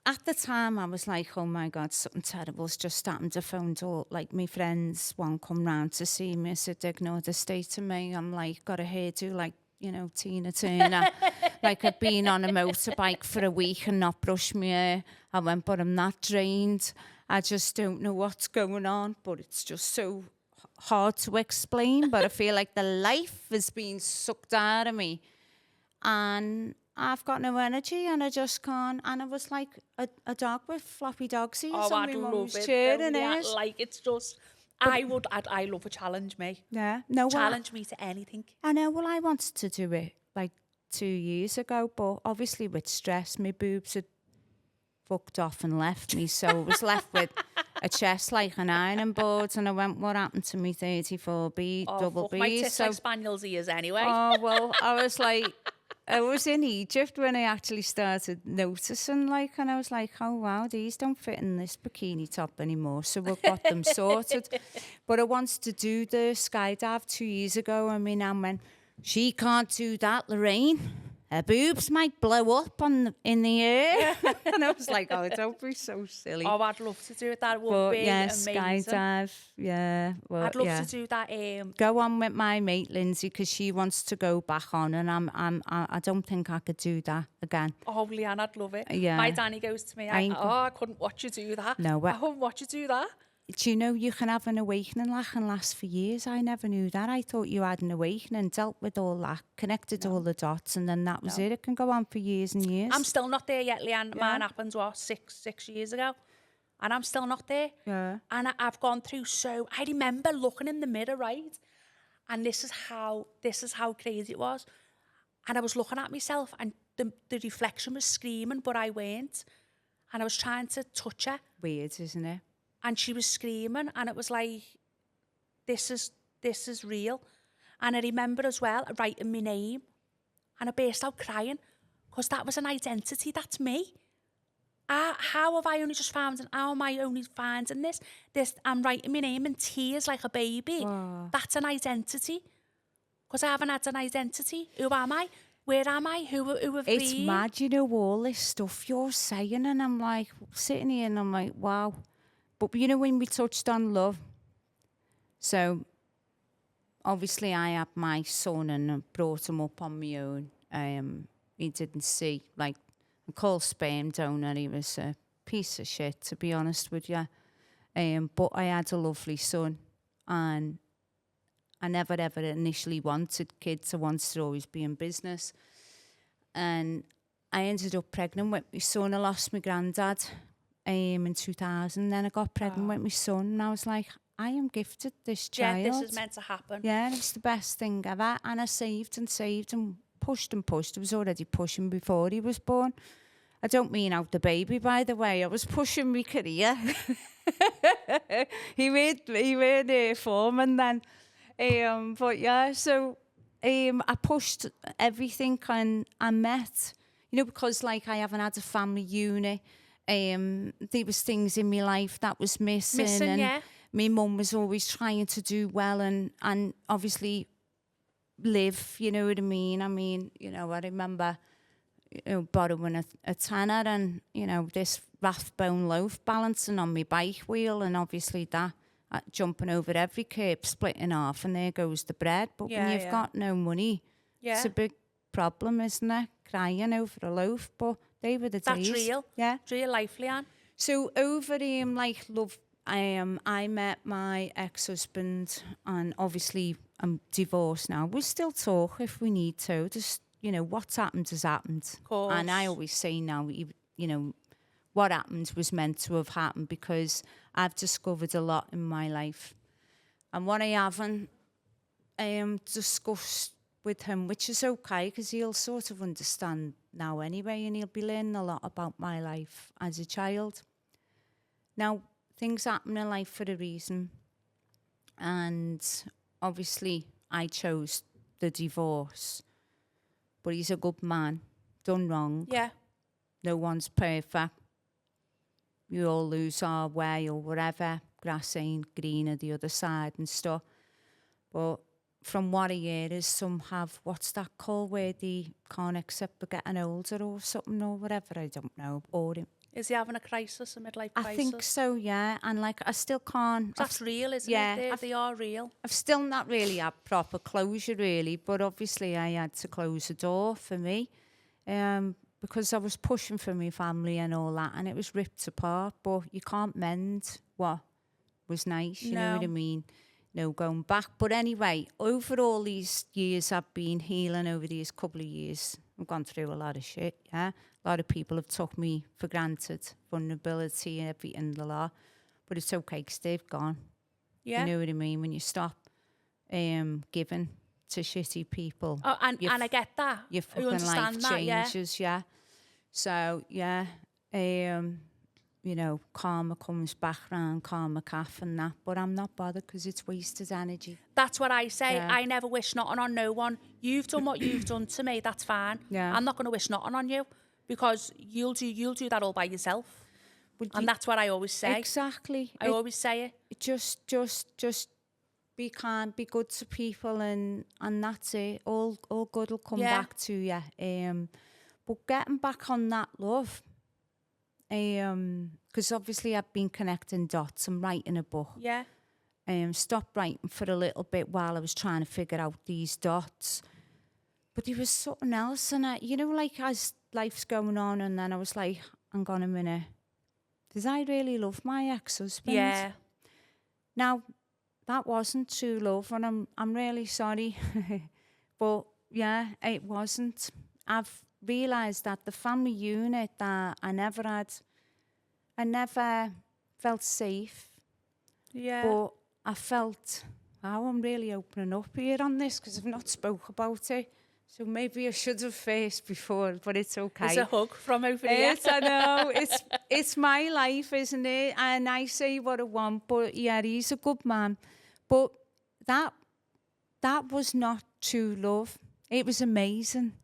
at the time, I was like, oh my God, something terrible's just happened. I phoned all, my friends won't come round to see me. I said, they ignored the state of me. I'm got a hairdo Tina Turner. I've been on a motorbike for a week and not brushed my hair. I went, but I'm not drained. I just don't know what's going on. But it's just so hard to explain. But I feel like the life has been sucked out of me. And... I've got no energy and I just can't. And I was like a dog with floppy dog's ears on my mum's chair and ears. It's just, I love a challenge, me. Yeah. No, challenge me to anything. I know, well, I wanted to do it 2 years ago, but obviously with stress, my boobs had fucked off and left me. So I was left with a chest like an ironing board, and I went, what happened to me 34B, double B? My tits like spaniel's ears anyway. Oh, well, I was like... I was in Egypt when I actually started noticing, and I was like, oh, wow, these don't fit in this bikini top anymore, so we've got them sorted. But I wanted to do the skydive 2 years ago, and my nan went, she can't do that, Lorraine. Her boobs might blow up in the air. And I was like, oh, don't be so silly. Oh, I'd love to do it. That would be amazing. Skydive, yeah. Well, I'd love to do that. Go on with my mate Lindsay, because she wants to go back on, and I don't think I could do that again. Oh, Leanne, I'd love it. Yeah. My Danny goes to me, I couldn't watch you do that. No, I couldn't watch you do that. Do you know you can have an awakening that can last for years? I never knew that. I thought you had an awakening, dealt with all that, connected all the dots, and then that was it. It can go on for years and years. I'm still not there yet, Leanne. Yeah. Mine happened, 6 years ago, and I'm still not there. Yeah. And I've gone through I remember looking in the mirror, right? And this is how crazy it was. And I was looking at myself, and the reflection was screaming, but I weren't. And I was trying to touch her. Weird, isn't it? And she was screaming, and it was like, this is real. And I remember as well writing my name, and I burst out crying, because that was an identity. That's me. How have I only just found, and how am I only finding this? I'm writing my name in tears like a baby. Wow. That's an identity. Because I haven't had an identity. Who am I? Where am I? Who have been? It's mad, all this stuff you're saying, and I'm like, sitting here, and I'm like, wow. But you know, when we touched on love, so obviously I had my son and I brought him up on my own. He didn't see, like, I call sperm donor. He was a piece of shit, to be honest with you. But I had a lovely son, and I never ever initially wanted kids. I wanted to always be in business. And I ended up pregnant with my son. I lost my granddad in 2000. Then I got pregnant with my son, and I was like, I am gifted this child. Yeah, this is meant to happen. Yeah, and it's the best thing ever. And I saved and pushed and pushed. I was already pushing before he was born. I don't mean out the baby, by the way. I was pushing my career. he made a foreman then. But yeah, so I pushed everything, and I met, you know, because like I haven't had a family unit. There was things in my life that was missing, and yeah. my mum was always trying to do well and obviously live, you know what I mean? I mean, you know, I remember, you know, borrowing a tenner and, you know, this Rathbone loaf balancing on my bike wheel, and obviously that jumping over every curb, split in half, and there goes the bread. But when you've got no money, it's a big problem, isn't it? Crying over a loaf, but they were the days. That's real. Yeah. It's real life, Leanne. So over like love, I met my ex-husband, and obviously I'm divorced now. We still talk if we need to. Just, you know, what's happened has happened. Of course. And I always say now, you know, what happened was meant to have happened, because I've discovered a lot in my life. And what I haven't discussed with him, which is okay, because he'll sort of understand now anyway, and he'll be learning a lot about my life as a child. Now, things happen in life for a reason, and obviously I chose the divorce, but he's a good man, done wrong. Yeah. No one's perfect. We all lose our way or whatever. Grass ain't greener the other side and stuff. But from what I hear is some have, what's that called, where they can't accept they're getting older or something or whatever, I don't know. Or is he having a crisis, a midlife crisis? I think so, yeah. And like, I still can't. That's real, isn't yeah, it? They are real. I've still not really had proper closure, really. But obviously I had to close the door for me. Because I was pushing for my family and all that, and it was ripped apart. But you can't mend what was nice, you know what I mean? No going back. But anyway, over all these years I've been healing, over these couple of years, I've gone through a lot of shit, yeah? A lot of people have took me for granted, vulnerability and everything, the law. But it's okay, because they've gone. Yeah. You know what I mean? When you stop giving to shitty people. Oh, and I get that. Your fucking life changes, yeah. So, yeah, you know, karma comes back round, karma calf and that, but I'm not bothered, because it's wasted energy. That's what I say. Yeah. I never wish nothing on no one. You've done what you've done to me, that's fine. Yeah. I'm not going to wish nothing on you, because you'll do that all by yourself. And that's what I always say. Exactly. I always say it. Just be kind, be good to people, and that's it. All good will come back to you. But getting back on that love, because obviously I've been connecting dots. I'm writing a book. Yeah. Stopped writing for a little bit while I was trying to figure out these dots. But there was something else, and you know, like as life's going on, and then I was like, hang on a minute, did I really love my ex-husband? Yeah. Now, that wasn't true love, and I'm really sorry. But yeah, it wasn't. I've realised that the family unit that I never had, I never felt safe. Yeah. But I felt, I'm really opening up here on this, because I've not spoke about it. So maybe I should have first before, but it's okay. It's a hug from over here. Yes, I know. It's my life, isn't it? And I say what I want, but yeah, he's a good man. But that was not true love. It was amazing.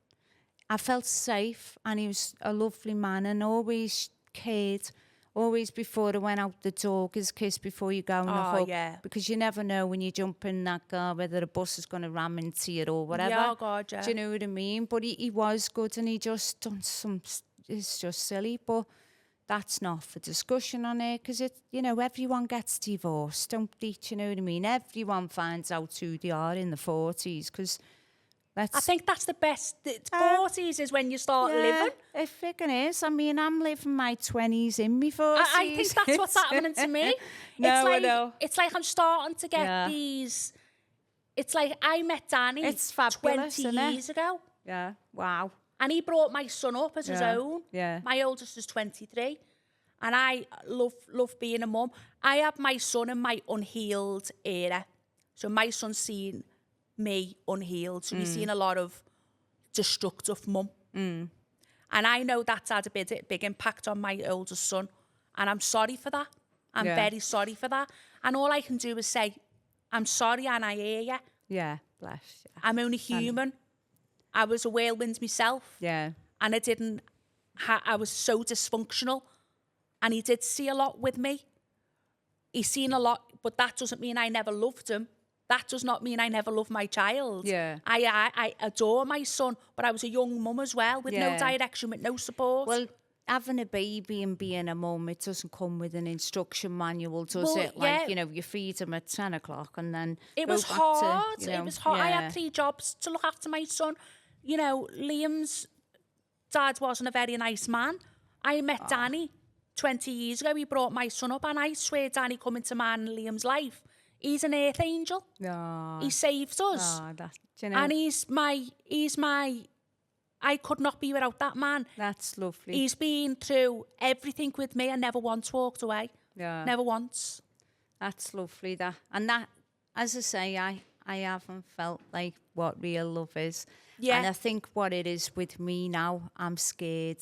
I felt safe, and he was a lovely man, and always cared. Always before I went out the door, give a kiss before you go, and a hug. Yeah. Because you never know when you jump in that car whether a bus is going to ram into you or whatever. Yeah, God, yeah. Do you know what I mean? But he was good, and he just done some, it's just silly. But that's not for discussion on it, because everyone gets divorced, don't they? You know what I mean? Everyone finds out who they are in the 40s, because I think that's the best. The 40s is when you start living. It freaking is. I mean, I'm living my 20s in my 40s. I think that's what's happening to me. I know. It's like I'm starting to get these. It's like I met Danny 20 years ago. Yeah, wow. And he brought my son up as his own. Yeah. My oldest is 23. And I love being a mum. I have my son in my unhealed era. So my son's seen me unhealed. So he's seen a lot of destructive mum. And I know that's had a big impact on my oldest son. And I'm sorry for that. I'm very sorry for that. And all I can do is say, I'm sorry and I hear you. Yeah, bless you. I'm only human. I was a whirlwind myself. Yeah. And I was so dysfunctional. And he did see a lot with me. He's seen a lot, but that doesn't mean I never loved him. That does not mean I never loved my child. Yeah. I adore my son, but I was a young mum as well, with no direction, with no support. Well, having a baby and being a mum, it doesn't come with an instruction manual, does it? Like, you feed him at 10 o'clock and then it was hard. It was hard. I had 3 jobs to look after my son. Liam's dad wasn't a very nice man. I met Danny 20 years ago. He brought my son up, and I swear Danny come into mine and Liam's life. He's an earth angel. He saved us. And he's my, I could not be without that man. That's lovely. He's been through everything with me and never once walked away. Yeah. Never once. That's lovely, that. And that, as I say, I haven't felt like what real love is. Yeah. And I think what it is with me now, I'm scared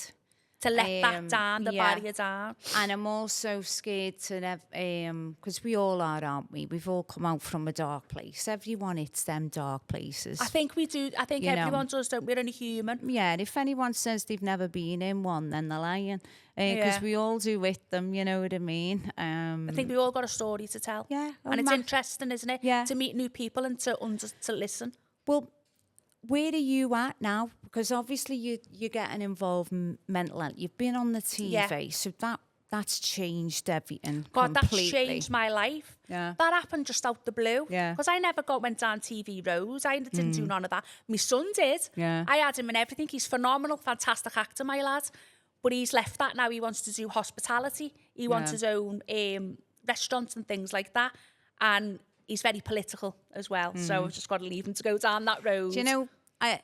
to let that down, the barrier down. And I'm also scared to, because we all are, aren't we? We've all come out from a dark place. Everyone hits them dark places. I think we do. I think everyone does, don't we? We're only human. Yeah, and if anyone says they've never been in one, then they're lying. Because we all do with them, you know what I mean? I think we've all got a story to tell. Yeah. And it's interesting, isn't it? Yeah. To meet new people and to listen. Well, where are you at now? Because obviously you're getting involved in mental health. You've been on the TV, so that's changed everything completely. That's changed my life. Yeah. That happened just out the blue. Yeah. Because I never went down TV roads. I didn't do none of that. My son did. Yeah. I had him in everything. He's phenomenal, fantastic actor, my lad. But he's left that now. He wants to do hospitality. He wants his own restaurants and things like that. And he's very political as well. So I've just got to leave him to go down that road. Do you know,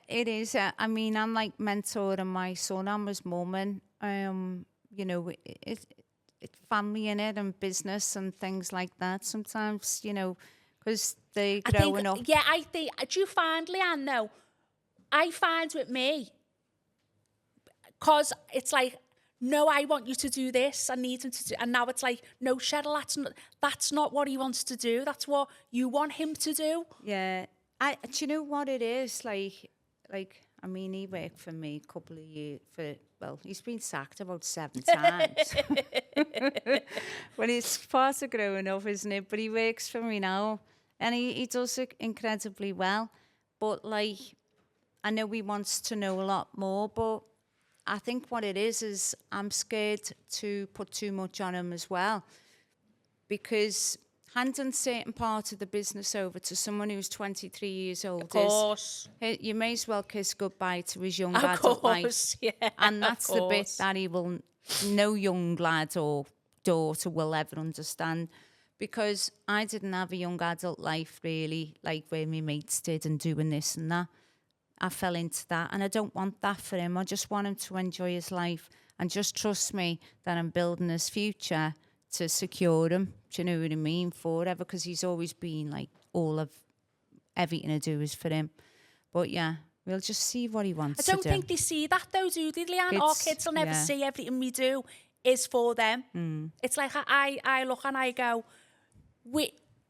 it is, I mean, I'm like mentoring my son. I'm his mum, and, it's family in it and business and things like that. Sometimes, because they're growing up. Yeah, I think, do you find, Leanne, though, I find with me, because it's like, no, I want you to do this. I need him to do. And now it's like, no, Sheryl, that's not what he wants to do. That's what you want him to do. Yeah. Do you know what it is? Like, I mean, he worked for me a couple of years he's been sacked about 7 times. Well, it's part of growing up, isn't it? But he works for me now, and he does it incredibly well. But, I know he wants to know a lot more, but I think what it is I'm scared to put too much on him as well, because handing certain part of the business over to someone who's 23 years old, of course, you may as well kiss goodbye to his young adult life. Yeah, and that's the bit that no young lad or daughter will ever understand, because I didn't have a young adult life really, like where my mates did and doing this and that. I fell into that, and I don't want that for him. I just want him to enjoy his life and just trust me that I'm building his future to secure him. Do you know what I mean? Forever, because he's always been like everything I do is for him. But yeah, we'll just see what he wants to do. I don't think they see that though, do they, Leanne? Our kids will never see everything we do is for them. It's like I look and I go,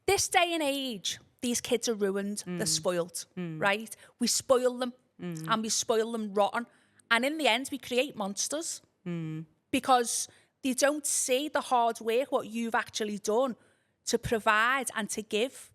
this day and age, these kids are ruined. They're spoiled, right? We spoil them, and we spoil them rotten. And in the end, we create monsters because they don't see the hard work, what you've actually done to provide and to give,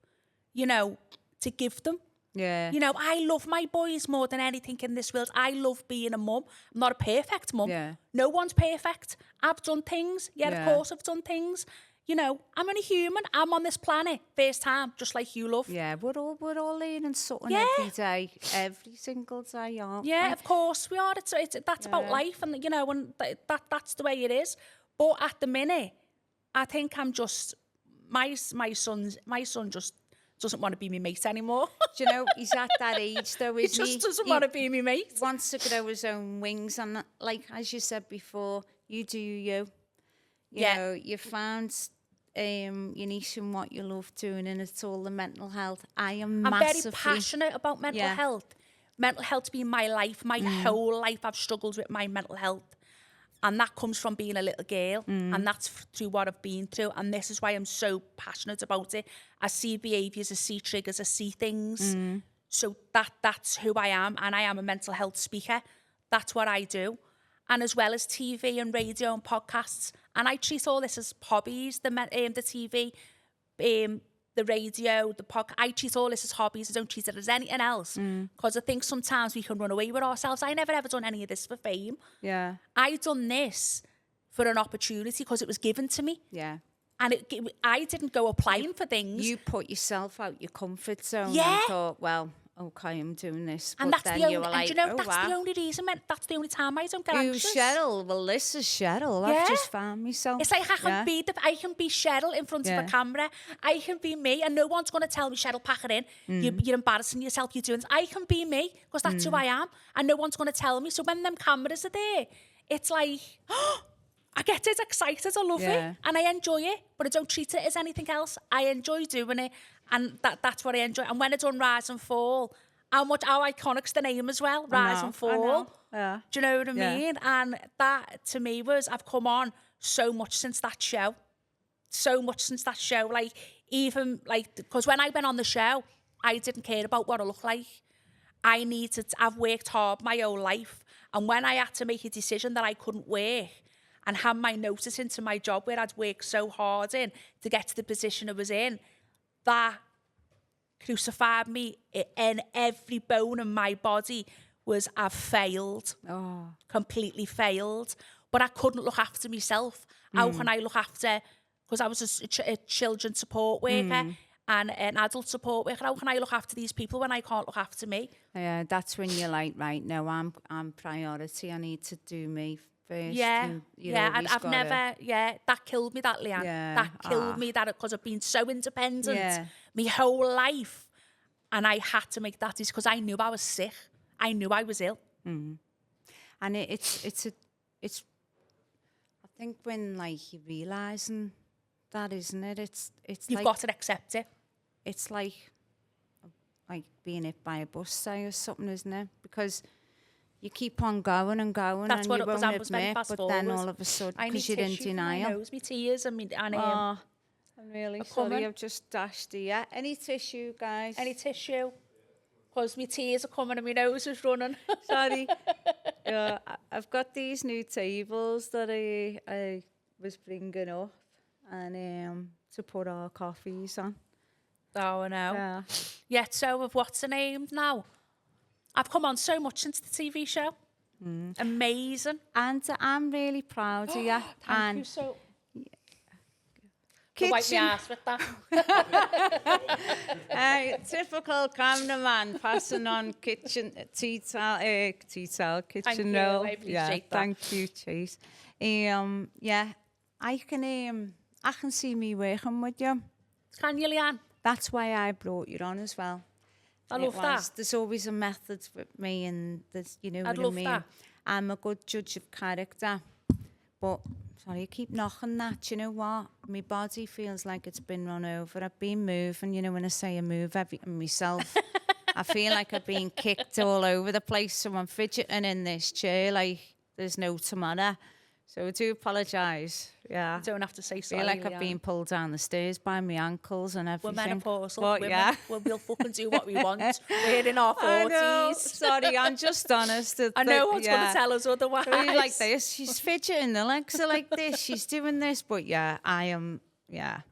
to give them. Yeah. You know, I love my boys more than anything in this world. I love being a mum. I'm not a perfect mum. Yeah. No one's perfect. I've done things. Yeah, Yeah. of course I've done things. You know, I'm only human. I'm on this planet first time, just like you, love. Yeah, we're all learning something Yeah. every day, every single day, aren't Yeah, we? of course we are. That's about life, and you know, and that's the way it is. But at the minute, I think I'm just my son just doesn't want to be my mate anymore. Do you know, he's at that age though, He isn't he? just doesn't want to be my mate. Wants to grow his own wings, and like as you said before, you do you. You know, you found your niche and what you love doing, and it's all the mental health. I'm very passionate about mental health. Mental health being my life, my whole life. I've struggled with my mental health. And that comes from being a little girl. And that's through what I've been through. And this is why I'm so passionate about it. I see behaviours, I see triggers, I see things. So that's who I am. And I am a mental health speaker. That's what I do. And as well as TV and radio and podcasts. And I treat all this as hobbies, the TV, the radio, the podcast. I treat all this as hobbies. I don't treat it as anything else. Because I think sometimes we can run away with ourselves. I never ever done any of this for fame. Yeah. I done this for an opportunity because it was given to me. Yeah. And I didn't go applying for things. You put yourself out your comfort zone Yeah. and thought, well, okay, I'm doing this. And but that's then the only, you were like, and you know, oh, that's wow. the only reason, that's the only time I don't get anxious. Cheryl? Well, this is Cheryl. Yeah. I've just found myself. It's like I can be Sheryl in front of a camera. I can be me, and no one's going to tell me, Sheryl, pack it in. You're embarrassing yourself. You're doing this. I can be me because that's who I am, and no one's going to tell me. So when them cameras are there, it's like, I get excited. I love it, and I enjoy it, but I don't treat it as anything else. I enjoy doing it, and that's what I enjoy. And when I done Rise and Fall, how iconic's the name as well, Rise and Fall. Yeah. Do you know what I mean? And that to me I've come on so much since that show. Like, even like, because when I went on the show, I didn't care about what I look like. I've worked hard my whole life. And when I had to make a decision that I couldn't work and hand my notice into my job where I'd worked so hard in to get to the position I was in, that crucified me, and every bone in my body was, I've failed. Completely failed. But I couldn't look after myself. How can I look after, because I was a children's support worker and an adult support worker, how can I look after these people when I can't look after me? Yeah, that's when you're like, right, no, I'm priority. I need to do me first. Yeah, and and I've never, that killed me, that, Leanne. Yeah. That killed me, that, because I've been so independent my whole life. And I had to make that decision because I knew I was sick. I knew I was ill. And it's I think when like you're realising that, isn't it? It's You've like, got to accept it. it's like being hit by a bus, say, or something, isn't it? Because you keep on going and going, That's and what you it was. won't I was very admit, fast but forward. then all of a sudden, because you're in denial. My nose, my tears, and I'm really sorry, coming. I've just dashed here. Any tissue, guys? any tissue, because my tears are coming and my nose is running. Sorry. I've got these new tables that I was bringing up, and to put our coffees on. Oh, I know. Yeah. Yeah, so of what's her name now? I've come on so much since the TV show. Amazing. And I'm really proud of you. Thank you so. Kitchen. Wipe my ass with that. Typical cameraman passing on kitchen tea towel, kitchen Thank you, roll. I appreciate that. Thank you, Chase. I can see me working with you. Can you, Leanne? That's why I brought you on as well. I love that. There's always a method with me, and there's, you know I'd what I love mean. that. I'm a good judge of character, but sorry, I keep knocking that. You know what? My body feels like it's been run over. I've been moving. You know, when I say I move everything myself, I feel like I've been kicked all over the place. So I'm fidgeting in this chair like there's no tomorrow. So I do apologise. Yeah. You don't have to say I sorry, feel like Leanne. I've been pulled down the stairs by my ankles and We're everything. menopausal. But, Women. yeah. We'll fucking do what we want. We're in our 40s. I know. Sorry, I'm just honest. I know what's going to tell us otherwise. Really like this. She's fidgeting. The legs are like this. She's doing this. But yeah, I am. Yeah.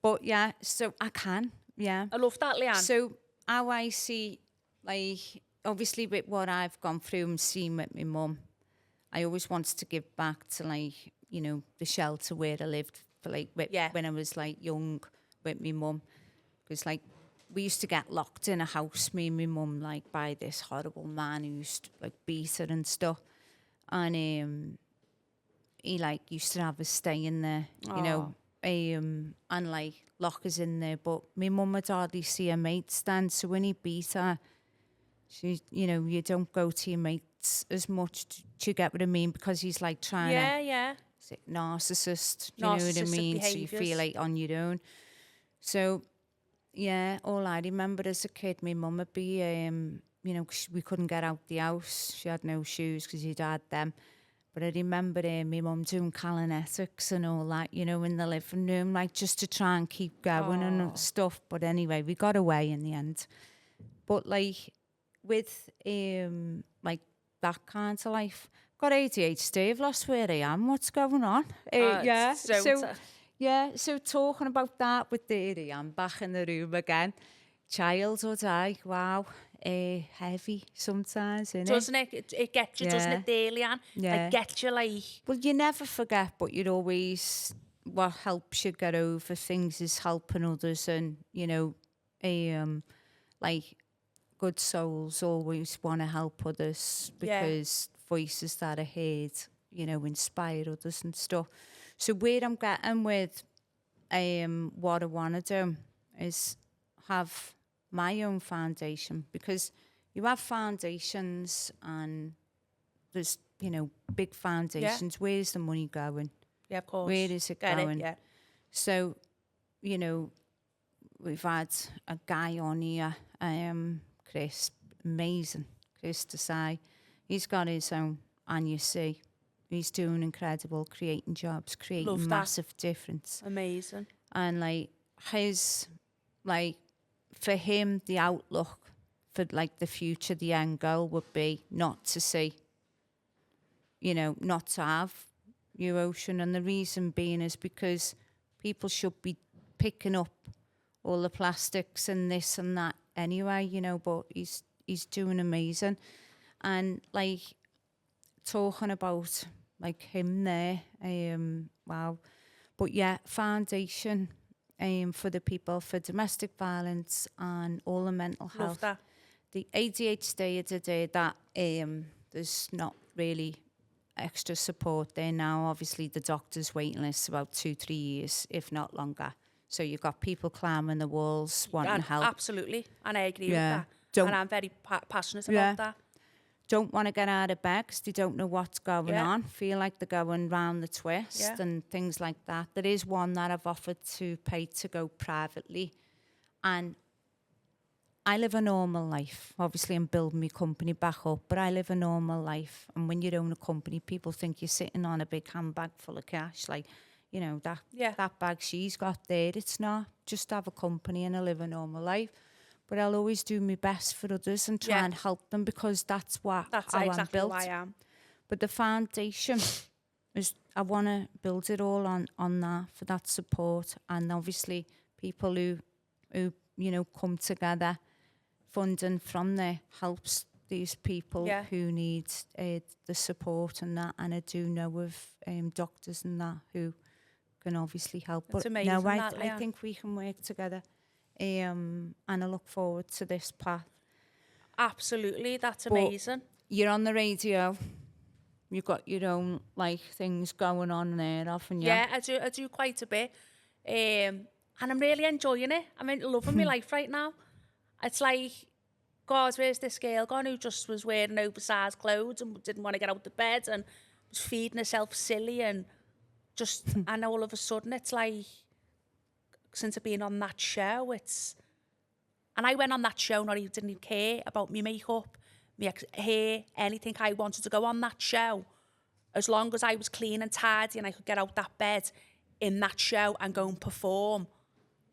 But yeah, so I can. Yeah. I love that, Leanne. So how I see like, obviously with what I've gone through and seen with my mum, I always wanted to give back to, like, you know, the shelter where I lived for, like, when I was, like, young with my mum. Because, like, we used to get locked in a house, me and my mum, like, by this horrible man who used to, like, beat her and stuff. And he, like, used to have us stay in there, you know, and, like, lock us in there. But my mum would hardly see her mates then, so when he beat her, she, you know, you don't go to your mates as much. Do you get what I mean? Because he's, like, trying to... narcissist, you know what I mean? Behaviours. So you feel like on your own. So, yeah, all I remember as a kid, my mum would be, you know, 'cause we couldn't get out the house. She had no shoes because he'd had them. But I remember my mum doing calisthenics and all that, you know, in the living room, like, just to try and keep going and stuff. But anyway, we got away in the end. But, like, with, like, that kind of life, got ADHD, I've lost where I am, what's going on? So talking about that, with there I am, back in the room again. Childhood, wow, heavy sometimes, innit? Doesn't it? It gets you, doesn't it, daily, Anne? It gets you, like... Well, you never forget, but you'd always... What helps you get over things is helping others, and, you know, like, good souls always want to help others because voices that are heard, you know, inspire others and stuff. So where I'm getting with what I want to do is have my own foundation, because you have foundations and there's, you know, big foundations. Where's the money going? Yeah, of course. Where is it going? So, you know, we've had a guy on here, Chris, amazing, Chris Desai. He's got his own, and you see, he's doing incredible, creating jobs, creating massive difference. Amazing. And, like, his, like, for him, the outlook for, like, the future, the end goal would be not to see, you know, not to have your ocean. And the reason being is because people should be picking up all the plastics and this and that anyway, you know, but he's doing amazing. And, like, talking about, like, him there, wow. But yeah, foundation for the people, for domestic violence and all the mental health. Love that. The ADHD today, that there's not really extra support there now. Obviously, the doctor's waiting list about 2-3 years, if not longer. So you've got people climbing the walls, wanting help. Absolutely, and I agree with that. And I'm very passionate about that. Don't want to get out of bed because they don't know what's going on. Feel like they're going round the twist and things like that. There is one that I've offered to pay to go privately. And I live a normal life. Obviously, I'm building my company back up, but I live a normal life. And when you own a company, people think you're sitting on a big handbag full of cash. Like, you know, that bag she's got there, it's not. Just have a company and I live a normal life. But I'll always do my best for others and try and help them, because that's how exactly I'm built. Who I am. But the foundation is, I want to build it all on that, for that support. And obviously people who you know, come together, funding from there helps these people who need the support and that. And I do know of doctors and that who can obviously help. It's but amazing, no, that, I think we can work together. And I look forward to this path. Absolutely, that's amazing. You're on the radio. You've got your own, like, things going on there, haven't you? Yeah, I do quite a bit. And I'm really enjoying it. I'm loving my life right now. It's like, God, where's this girl gone who just was wearing oversized clothes and didn't want to get out of bed and was feeding herself silly and just, and all of a sudden it's like, since I've been on that show, and I went on that show, didn't even care about my makeup, my hair, anything. I wanted to go on that show as long as I was clean and tidy and I could get out that bed in that show and go and perform.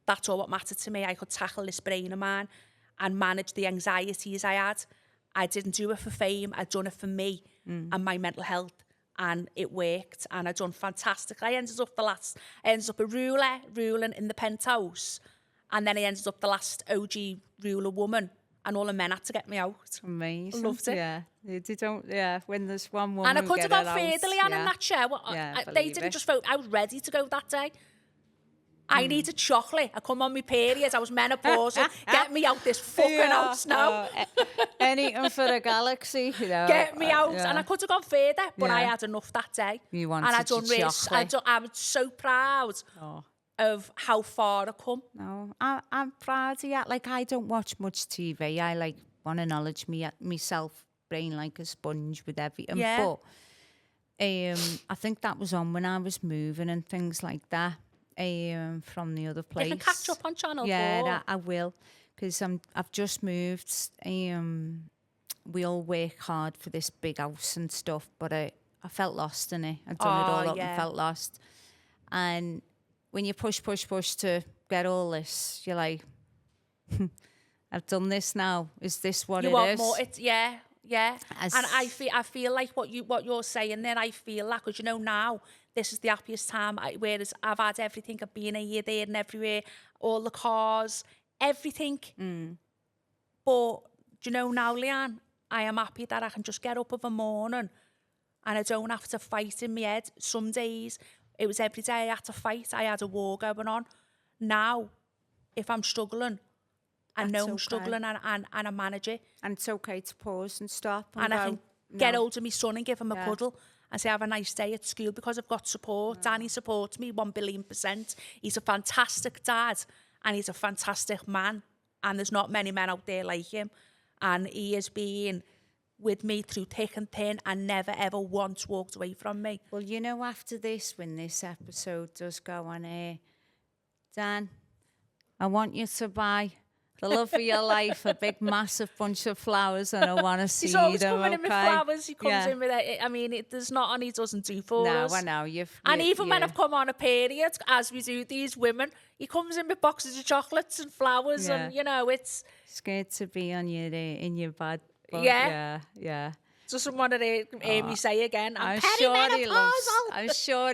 That's all what mattered to me. I could tackle this brain of mine and manage the anxieties I had. I didn't do it for fame. I'd done it for me and my mental health. And it worked, and I done fantastic. I ended up a ruling in the penthouse, and then I ended up the last OG ruler woman and all the men had to get me out. Amazing. Loved it. Yeah. They don't, yeah, when there's one woman And I who could have get gone it out, further, Leanne, in yeah. that chair. Yeah, They believe didn't it. just vote. I was ready to go that day. I needed chocolate. I come on my period. I was menopausal. Get me out this fucking house now. Anything for the galaxy, you know. Get me out. Yeah. And I could have gone further, but I Yeah. had enough that day. You wanted and I done your this. chocolate. I'm so proud of how far I come. No, I'm proud of you. Like, I don't watch much TV. I like want to knowledge myself, brain like a sponge with everything. Yeah. But I think that was on when I was moving and things like that. From the other place. You can catch up on Channel 4. Yeah, I will, because I've just moved. We all work hard for this big house and stuff, but I felt lost in it. I'd done it all up and felt lost. And when you push to get all this, you're like, I've done this now. Is this what you it want is? more? Yeah. And I feel like what you're saying there. I feel like, because now this is the happiest time. Whereas I've had everything. I've been here, there, and everywhere. All the cars, everything. But now, Leanne, I am happy that I can just get up of a morning, and I don't have to fight in my head. Some days it was every day I had to fight. I had a war going on. Now, if I'm struggling, I know I'm struggling, and I manage it. And it's okay to pause and stop. And go, I can get hold of my son and give him a cuddle and say, have a nice day at school, because I've got support. Danny supports me 1,000,000,000%. He's a fantastic dad, and he's a fantastic man. And there's not many men out there like him. And he has been with me through thick and thin and never, ever once walked away from me. Well, after this, when this episode does go on air, Dan, I want you to buy the love of your life, a big, massive bunch of flowers, and I want to see them. He's always coming in with flowers. He comes in with it. I mean, there's nothing he doesn't do for us. No, I know. Even when I've come on a period, as we do, these women, he comes in with boxes of chocolates and flowers, and it's scared to be on your in your bed. Yeah. Doesn't want to hear me say again, I'm sure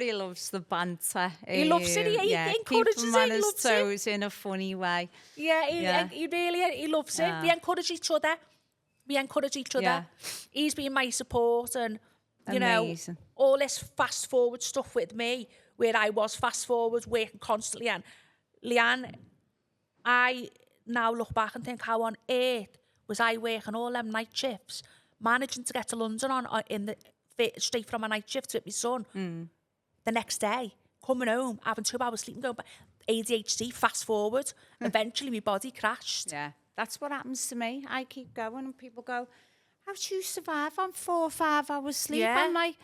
he loves the banter. He loves it. He encourages keep him it. on He his loves toes in a funny way. Yeah, he really loves it. We encourage each other. Yeah. He's been my support, and Amazing. all this fast forward stuff with me, where I was fast forward working constantly. And Leanne, I now look back and think, how on earth was I working all them night shifts, managing to get to London straight from a night shift with my son the next day, coming home, having 2 hours sleep and going back. ADHD, fast forward. Eventually my body crashed. Yeah, that's what happens to me. I keep going and people go, how do you survive on 4 or 5 hours sleep? Yeah. I'm like,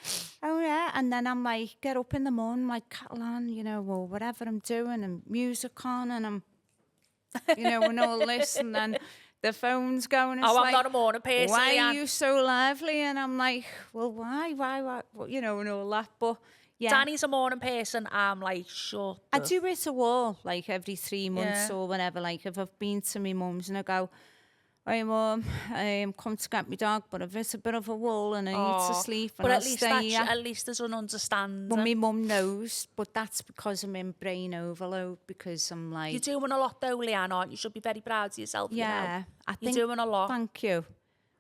oh yeah. And then I'm like, get up in the morning, like kettle on, or whatever I'm doing, and music on, and I'm, and all this, and then the phone's going. It's I'm not a morning person. Why are you so lively? And I'm like, well, why, and all that. But yeah, Danny's a morning person. I'm like, shut I do it a all, like every 3 months Yeah. or whenever. Like if I've been to my mum's and I go, hey mum, come to get my dog, but if it's a bit of a wall and I need to sleep, and But I'll at least stay here. at least there's an understanding. Well, my mum knows, but that's because I'm in brain overload, because I'm like... You're doing a lot though, Leanne, aren't you? You should be very proud of yourself. Yeah, I think... You're doing a lot. Thank you.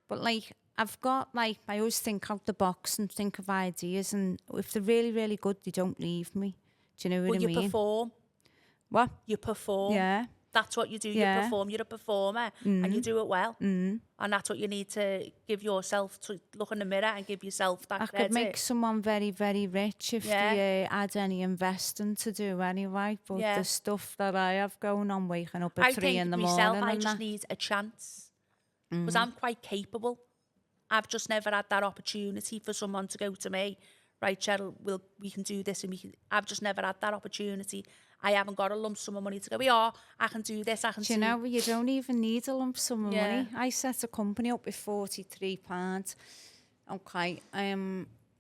But like, I've got like, I always think out the box and think of ideas, and if they're really, really good, they don't leave me. Do you know what I mean? You perform. What? You perform. Yeah. That's what you do. Yeah. You perform. You're a performer, and you do it well. And that's what you need to give yourself, to look in the mirror and give yourself that I credit. could make someone very, very rich if they had any investing to do anyway. But the stuff that I have going on, waking up at 3 in the morning. I just need a chance, because I'm quite capable. I've just never had that opportunity for someone to go to me, right, Cheryl, we can do this, and I've just never had that opportunity. I haven't got a lump sum of money to go, I can do this, I can do... You know, you don't even need a lump sum of Yeah. money. I set a company up with £43. Okay,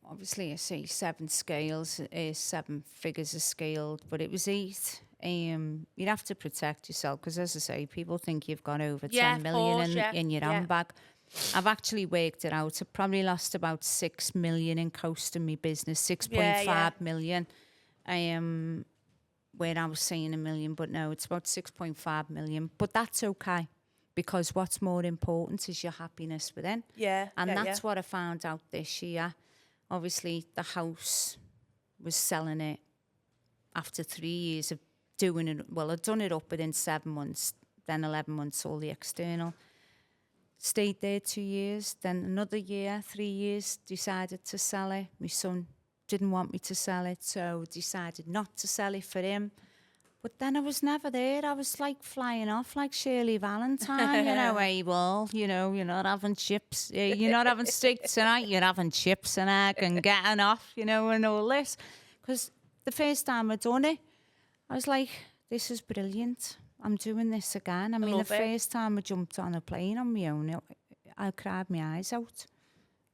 obviously I say 7 scales, 7 figures are scaled, but it was 8. You'd have to protect yourself, because as I say, people think you've got over 10 million in your handbag. I've actually worked it out. It probably lost about 6 million in cost in my business, 6.5 million. Where I was saying 1 million, but no, it's about 6.5 million. But that's okay, because what's more important is your happiness within. Yeah. And yeah, that's what I found out this year. Obviously, the house was selling it after 3 years of doing it. Well, I'd done it up within 7 months, then 11 months, all the external. Stayed there 2 years, then another year, 3 years, decided to sell it. My son didn't want me to sell it, so decided not to sell it for him. But then I was never there. I was like flying off like Shirley Valentine, hey, well, you're not having chips. You're not having steak tonight. You're having chips and egg and getting off, and all this. Because the first time I done it, I was like, this is brilliant. I'm doing this again. I mean, the first time I jumped on a plane on my own, I cried my eyes out.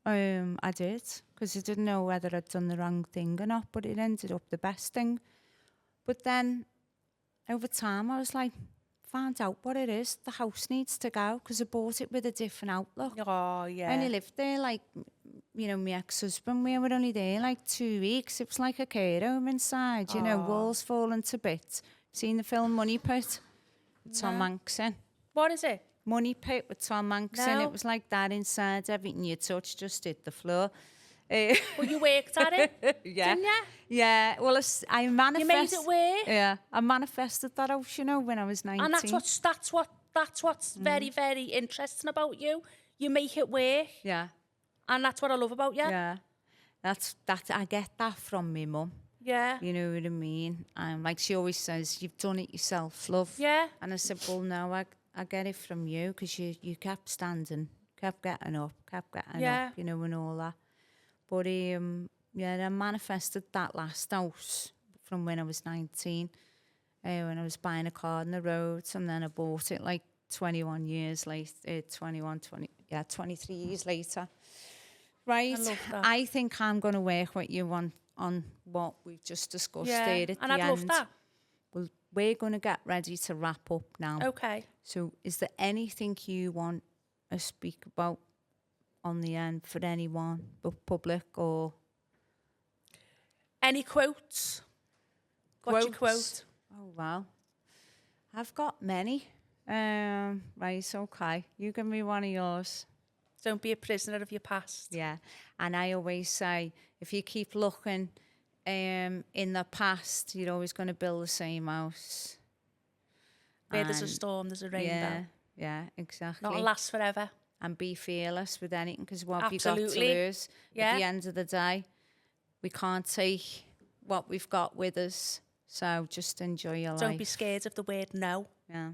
I did, because I didn't know whether I'd done the wrong thing or not, but it ended up the best thing. But then, over time, I was like, found out what it is. The house needs to go, because I bought it with a different outlook. Oh, yeah. I only lived there, like, my ex-husband, we were only there, like, 2 weeks. It was like a care home inside, walls falling to bits. Seen the film Money Pit? Tom Hanks in. What is it? Money Pit with Tom Hanks in. It was like that inside. Everything you touched just hit the floor. Well, you worked at it, yeah. didn't you? Yeah. Well, I manifested. You made it work. Yeah, I manifested that house, when I was 19. And that's what's very, very interesting about you. You make it work. Yeah. And that's what I love about you. Yeah. That I get that from my mum. Yeah. You know what I mean? Like she always says, you've done it yourself, love. Yeah. And I said, well, no, I get it from you, because you kept standing, kept getting up, and all that. But I manifested that last house from when I was 19, when I was buying a car on the road, and then I bought it like 21 years later, 23 years later. Right. I love that. I think I'm going to work with you on what we've just discussed there at the end. And I'd love that. Well, we're going to get ready to wrap up now. Okay. So is there anything you want to speak about on the end for anyone, public or... Any quotes? What's your quote? Oh, wow. I've got many. Right, okay. You give me one of yours. Don't be a prisoner of your past. Yeah. And I always say, if you keep looking in the past, you're always going to build the same house. Where there's a storm, there's a rainbow. Yeah, exactly. Not last forever. And be fearless with anything, because what have you Absolutely. got to lose? At the end of the day, we can't take what we've got with us. So just enjoy your life. Don't be scared of the word no. Yeah.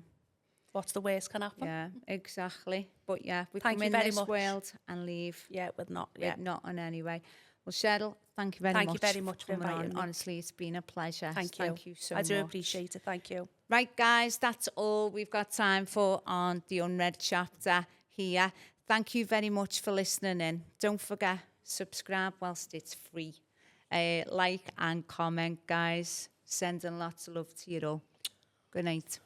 What's the worst can happen? Yeah, exactly. But yeah, we Thank come you in very this much. world and leave. Yeah, with not. Yeah. With not in any way. Well, Cheryl, thank you very much for coming inviting on. me. Honestly, it's been a pleasure. Thank you. Thank you so much. I do appreciate it. Thank you. Right, guys, that's all we've got time for on the Unread Chapter here. Thank you very much for listening in. Don't forget, subscribe whilst it's free. Like and comment, guys. Sending lots of love to you all. Good night.